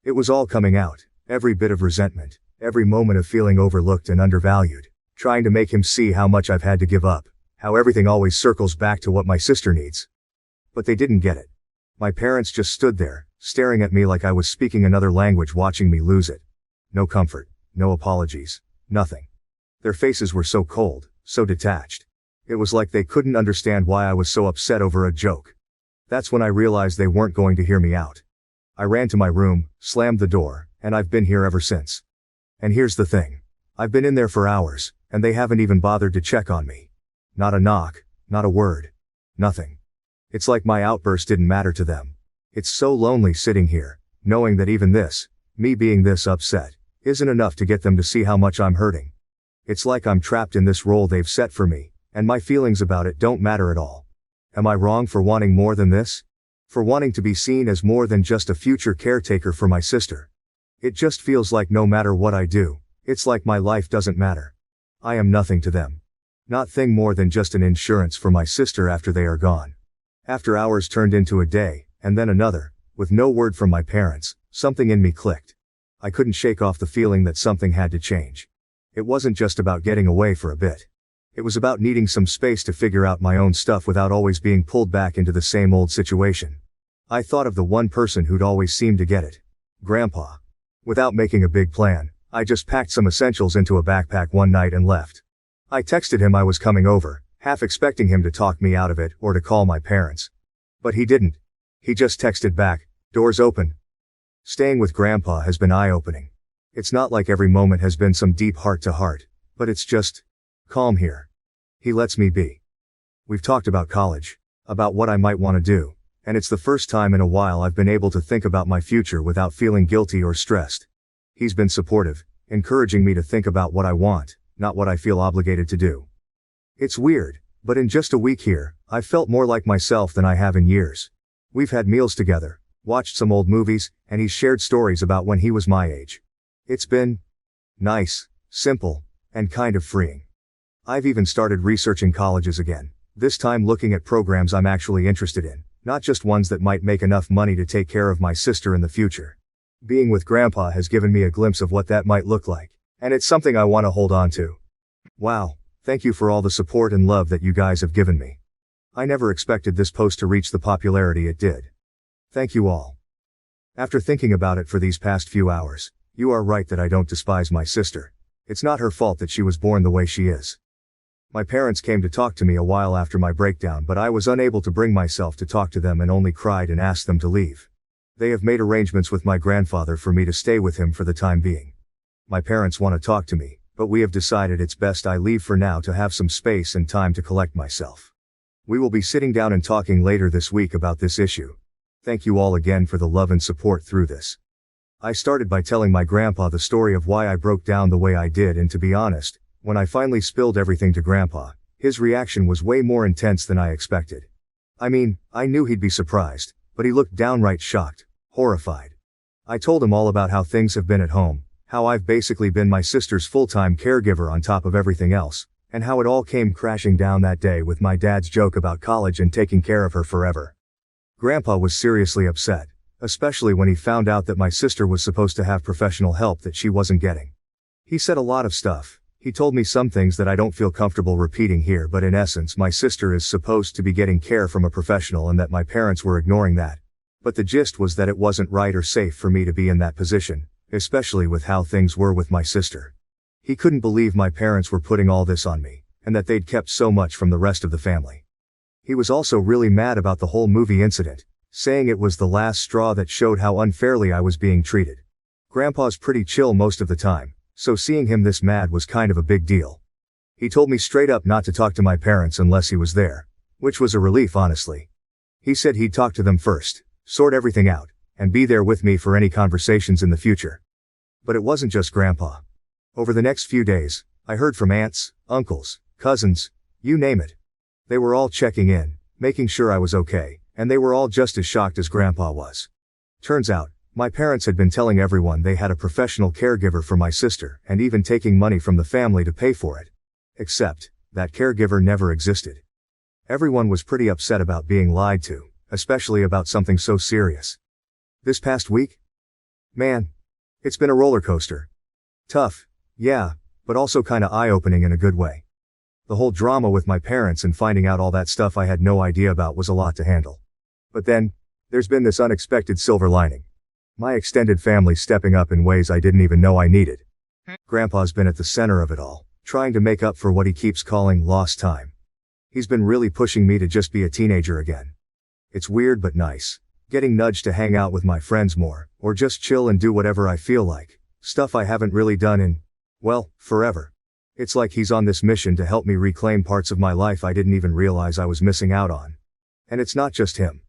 It was all coming out, every bit of resentment, every moment of feeling overlooked and undervalued, trying to make him see how much I've had to give up, how everything always circles back to what my sister needs. But they didn't get it. My parents just stood there, staring at me like I was speaking another language, watching me lose it. No comfort, no apologies, nothing. Their faces were so cold, so detached. It was like they couldn't understand why I was so upset over a joke. That's when I realized they weren't going to hear me out. I ran to my room, slammed the door, and I've been here ever since. And here's the thing. I've been in there for hours, and they haven't even bothered to check on me. Not a knock, not a word. Nothing. It's like my outburst didn't matter to them. It's so lonely sitting here, knowing that even this, me being this upset, isn't enough to get them to see how much I'm hurting. It's like I'm trapped in this role they've set for me, and my feelings about it don't matter at all. Am I wrong for wanting more than this? For wanting to be seen as more than just a future caretaker for my sister? It just feels like no matter what I do, it's like my life doesn't matter. I am nothing to them. Nothing more than just an insurance for my sister after they are gone. After hours turned into a day, and then another, with no word from my parents, something in me clicked. I couldn't shake off the feeling that something had to change. It wasn't just about getting away for a bit. It was about needing some space to figure out my own stuff without always being pulled back into the same old situation. I thought of the one person who'd always seemed to get it. Grandpa. Without making a big plan, I just packed some essentials into a backpack one night and left. I texted him I was coming over, half expecting him to talk me out of it or to call my parents. But he didn't. He just texted back, "Doors open." Staying with Grandpa has been eye-opening. It's not like every moment has been some deep heart-to-heart, but it's just calm here. He lets me be. We've talked about college, about what I might want to do, and it's the first time in a while I've been able to think about my future without feeling guilty or stressed. He's been supportive, encouraging me to think about what I want, not what I feel obligated to do. It's weird, but in just a week here, I've felt more like myself than I have in years. We've had meals together, watched some old movies, and he's shared stories about when he was my age. It's been nice, simple, and kind of freeing. I've even started researching colleges again, this time looking at programs I'm actually interested in, not just ones that might make enough money to take care of my sister in the future. Being with Grandpa has given me a glimpse of what that might look like, and it's something I want to hold on to. Wow, thank you for all the support and love that you guys have given me. I never expected this post to reach the popularity it did. Thank you all. After thinking about it for these past few hours, you are right that I don't despise my sister. It's not her fault that she was born the way she is. My parents came to talk to me a while after my breakdown, but I was unable to bring myself to talk to them and only cried and asked them to leave. They have made arrangements with my grandfather for me to stay with him for the time being. My parents want to talk to me, but we have decided it's best I leave for now to have some space and time to collect myself. We will be sitting down and talking later this week about this issue. Thank you all again for the love and support through this. I started by telling my grandpa the story of why I broke down the way I did, and to be honest, when I finally spilled everything to Grandpa, his reaction was way more intense than I expected. I mean, I knew he'd be surprised, but he looked downright shocked, horrified. I told him all about how things have been at home, how I've basically been my sister's full-time caregiver on top of everything else, and how it all came crashing down that day with my dad's joke about college and taking care of her forever. Grandpa was seriously upset, especially when he found out that my sister was supposed to have professional help that she wasn't getting. He said a lot of stuff. He told me some things that I don't feel comfortable repeating here, but in essence my sister is supposed to be getting care from a professional and that my parents were ignoring that. But the gist was that it wasn't right or safe for me to be in that position, especially with how things were with my sister. He couldn't believe my parents were putting all this on me, and that they'd kept so much from the rest of the family. He was also really mad about the whole movie incident, saying it was the last straw that showed how unfairly I was being treated. Grandpa's pretty chill most of the time, so seeing him this mad was kind of a big deal. He told me straight up not to talk to my parents unless he was there, which was a relief honestly. He said he'd talk to them first, sort everything out, and be there with me for any conversations in the future. But it wasn't just Grandpa. Over the next few days, I heard from aunts, uncles, cousins, you name it. They were all checking in, making sure I was okay, and they were all just as shocked as Grandpa was. Turns out, my parents had been telling everyone they had a professional caregiver for my sister, and even taking money from the family to pay for it. Except, that caregiver never existed. Everyone was pretty upset about being lied to, especially about something so serious. This past week? Man, it's been a roller coaster. Tough, yeah, but also kinda eye-opening in a good way. The whole drama with my parents and finding out all that stuff I had no idea about was a lot to handle. But then, there's been this unexpected silver lining. My extended family stepping up in ways I didn't even know I needed. Grandpa's been at the center of it all, trying to make up for what he keeps calling lost time. He's been really pushing me to just be a teenager again. It's weird but nice. Getting nudged to hang out with my friends more, or just chill and do whatever I feel like. Stuff I haven't really done in, well, forever. It's like he's on this mission to help me reclaim parts of my life I didn't even realize I was missing out on. And it's not just him.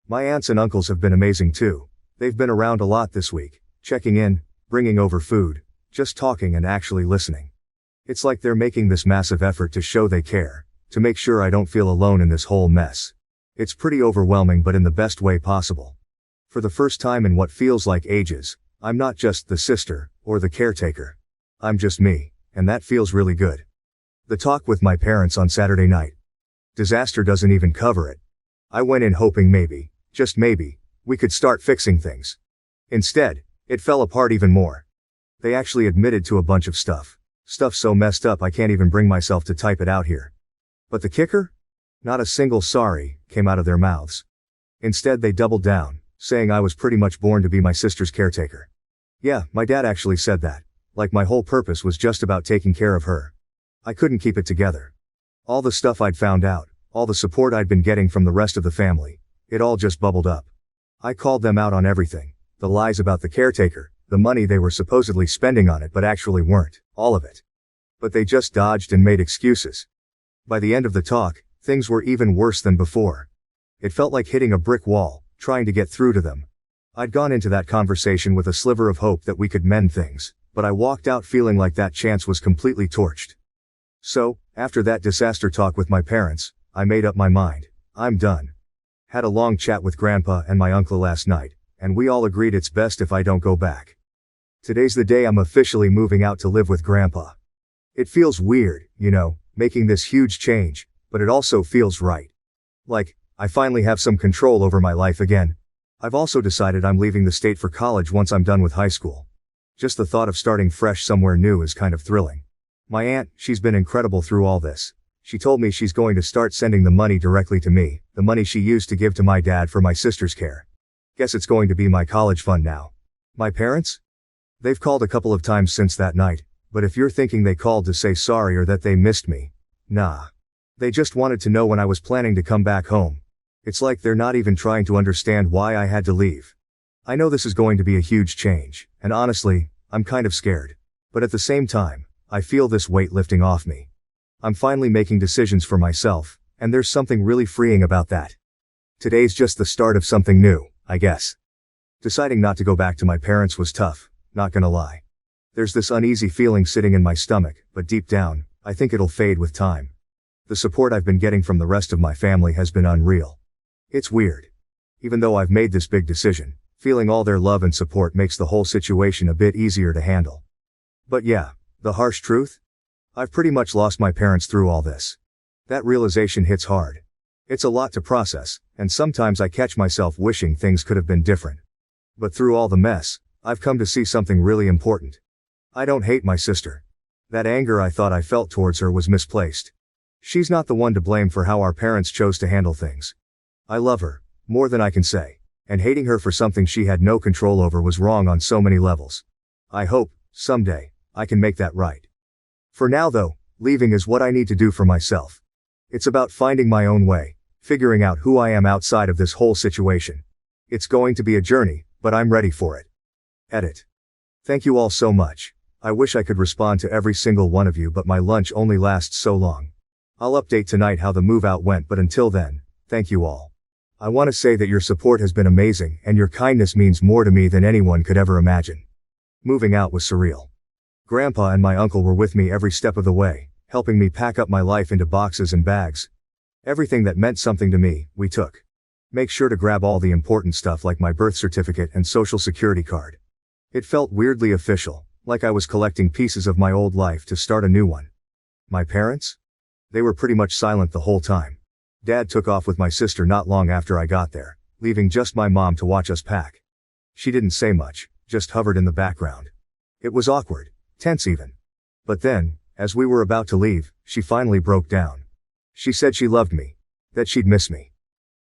My aunts and uncles have been amazing too. They've been around a lot this week, checking in, bringing over food, just talking and actually listening. It's like they're making this massive effort to show they care, to make sure I don't feel alone in this whole mess. It's pretty overwhelming but in the best way possible. For the first time in what feels like ages, I'm not just the sister, or the caretaker. I'm just me, and that feels really good. The talk with my parents on Saturday night. Disaster doesn't even cover it. I went in hoping maybe, just maybe, we could start fixing things. Instead, it fell apart even more. They actually admitted to a bunch of stuff. Stuff so messed up I can't even bring myself to type it out here. But the kicker? Not a single sorry came out of their mouths. Instead they doubled down, saying I was pretty much born to be my sister's caretaker. Yeah, my dad actually said that. Like my whole purpose was just about taking care of her. I couldn't keep it together. All the stuff I'd found out, all the support I'd been getting from the rest of the family, it all just bubbled up. I called them out on everything. The lies about the caretaker, the money they were supposedly spending on it but actually weren't, all of it. But they just dodged and made excuses. By the end of the talk, things were even worse than before. It felt like hitting a brick wall, trying to get through to them. I'd gone into that conversation with a sliver of hope that we could mend things, but I walked out feeling like that chance was completely torched. So, after that disaster talk with my parents, I made up my mind. I'm done. Had a long chat with Grandpa and my uncle last night, and we all agreed it's best if I don't go back. Today's the day I'm officially moving out to live with Grandpa. It feels weird, you know, making this huge change, but it also feels right. Like, I finally have some control over my life again. I've also decided I'm leaving the state for college once I'm done with high school. Just the thought of starting fresh somewhere new is kind of thrilling. My aunt, she's been incredible through all this. She told me she's going to start sending the money directly to me, the money she used to give to my dad for my sister's care. Guess it's going to be my college fund now. My parents? They've called a couple of times since that night, but if you're thinking they called to say sorry or that they missed me, nah. They just wanted to know when I was planning to come back home. It's like they're not even trying to understand why I had to leave. I know this is going to be a huge change, and honestly, I'm kind of scared. But at the same time, I feel this weight lifting off me. I'm finally making decisions for myself, and there's something really freeing about that. Today's just the start of something new, I guess. Deciding not to go back to my parents was tough, not gonna lie. There's this uneasy feeling sitting in my stomach, but deep down, I think it'll fade with time. The support I've been getting from the rest of my family has been unreal. It's weird. Even though I've made this big decision, feeling all their love and support makes the whole situation a bit easier to handle. But yeah, the harsh truth? I've pretty much lost my parents through all this. That realization hits hard. It's a lot to process, and sometimes I catch myself wishing things could have been different. But through all the mess, I've come to see something really important. I don't hate my sister. That anger I thought I felt towards her was misplaced. She's not the one to blame for how our parents chose to handle things. I love her, more than I can say, and hating her for something she had no control over was wrong on so many levels. I hope, someday, I can make that right. For now though, leaving is what I need to do for myself. It's about finding my own way, figuring out who I am outside of this whole situation. It's going to be a journey, but I'm ready for it. Edit. Thank you all so much. I wish I could respond to every single one of you, but my lunch only lasts so long. I'll update tonight how the move out went, but until then, thank you all. I want to say that your support has been amazing and your kindness means more to me than anyone could ever imagine. Moving out was surreal. Grandpa and my uncle were with me every step of the way, helping me pack up my life into boxes and bags. Everything that meant something to me, we took. Make sure to grab all the important stuff like my birth certificate and social security card. It felt weirdly official, like I was collecting pieces of my old life to start a new one. My parents? They were pretty much silent the whole time. Dad took off with my sister not long after I got there, leaving just my mom to watch us pack. She didn't say much, just hovered in the background. It was awkward, tense even. But then, as we were about to leave, she finally broke down. She said she loved me, that she'd miss me.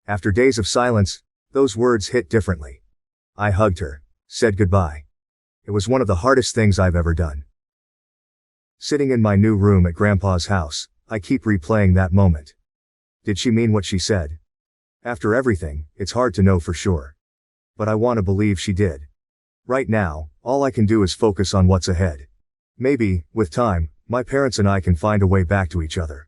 After days of silence, those words hit differently. I hugged her, said goodbye. It was one of the hardest things I've ever done. Sitting in my new room at Grandpa's house, I keep replaying that moment. Did she mean what she said? After everything, it's hard to know for sure. But I want to believe she did. Right now, all I can do is focus on what's ahead. Maybe, with time, my parents and I can find a way back to each other.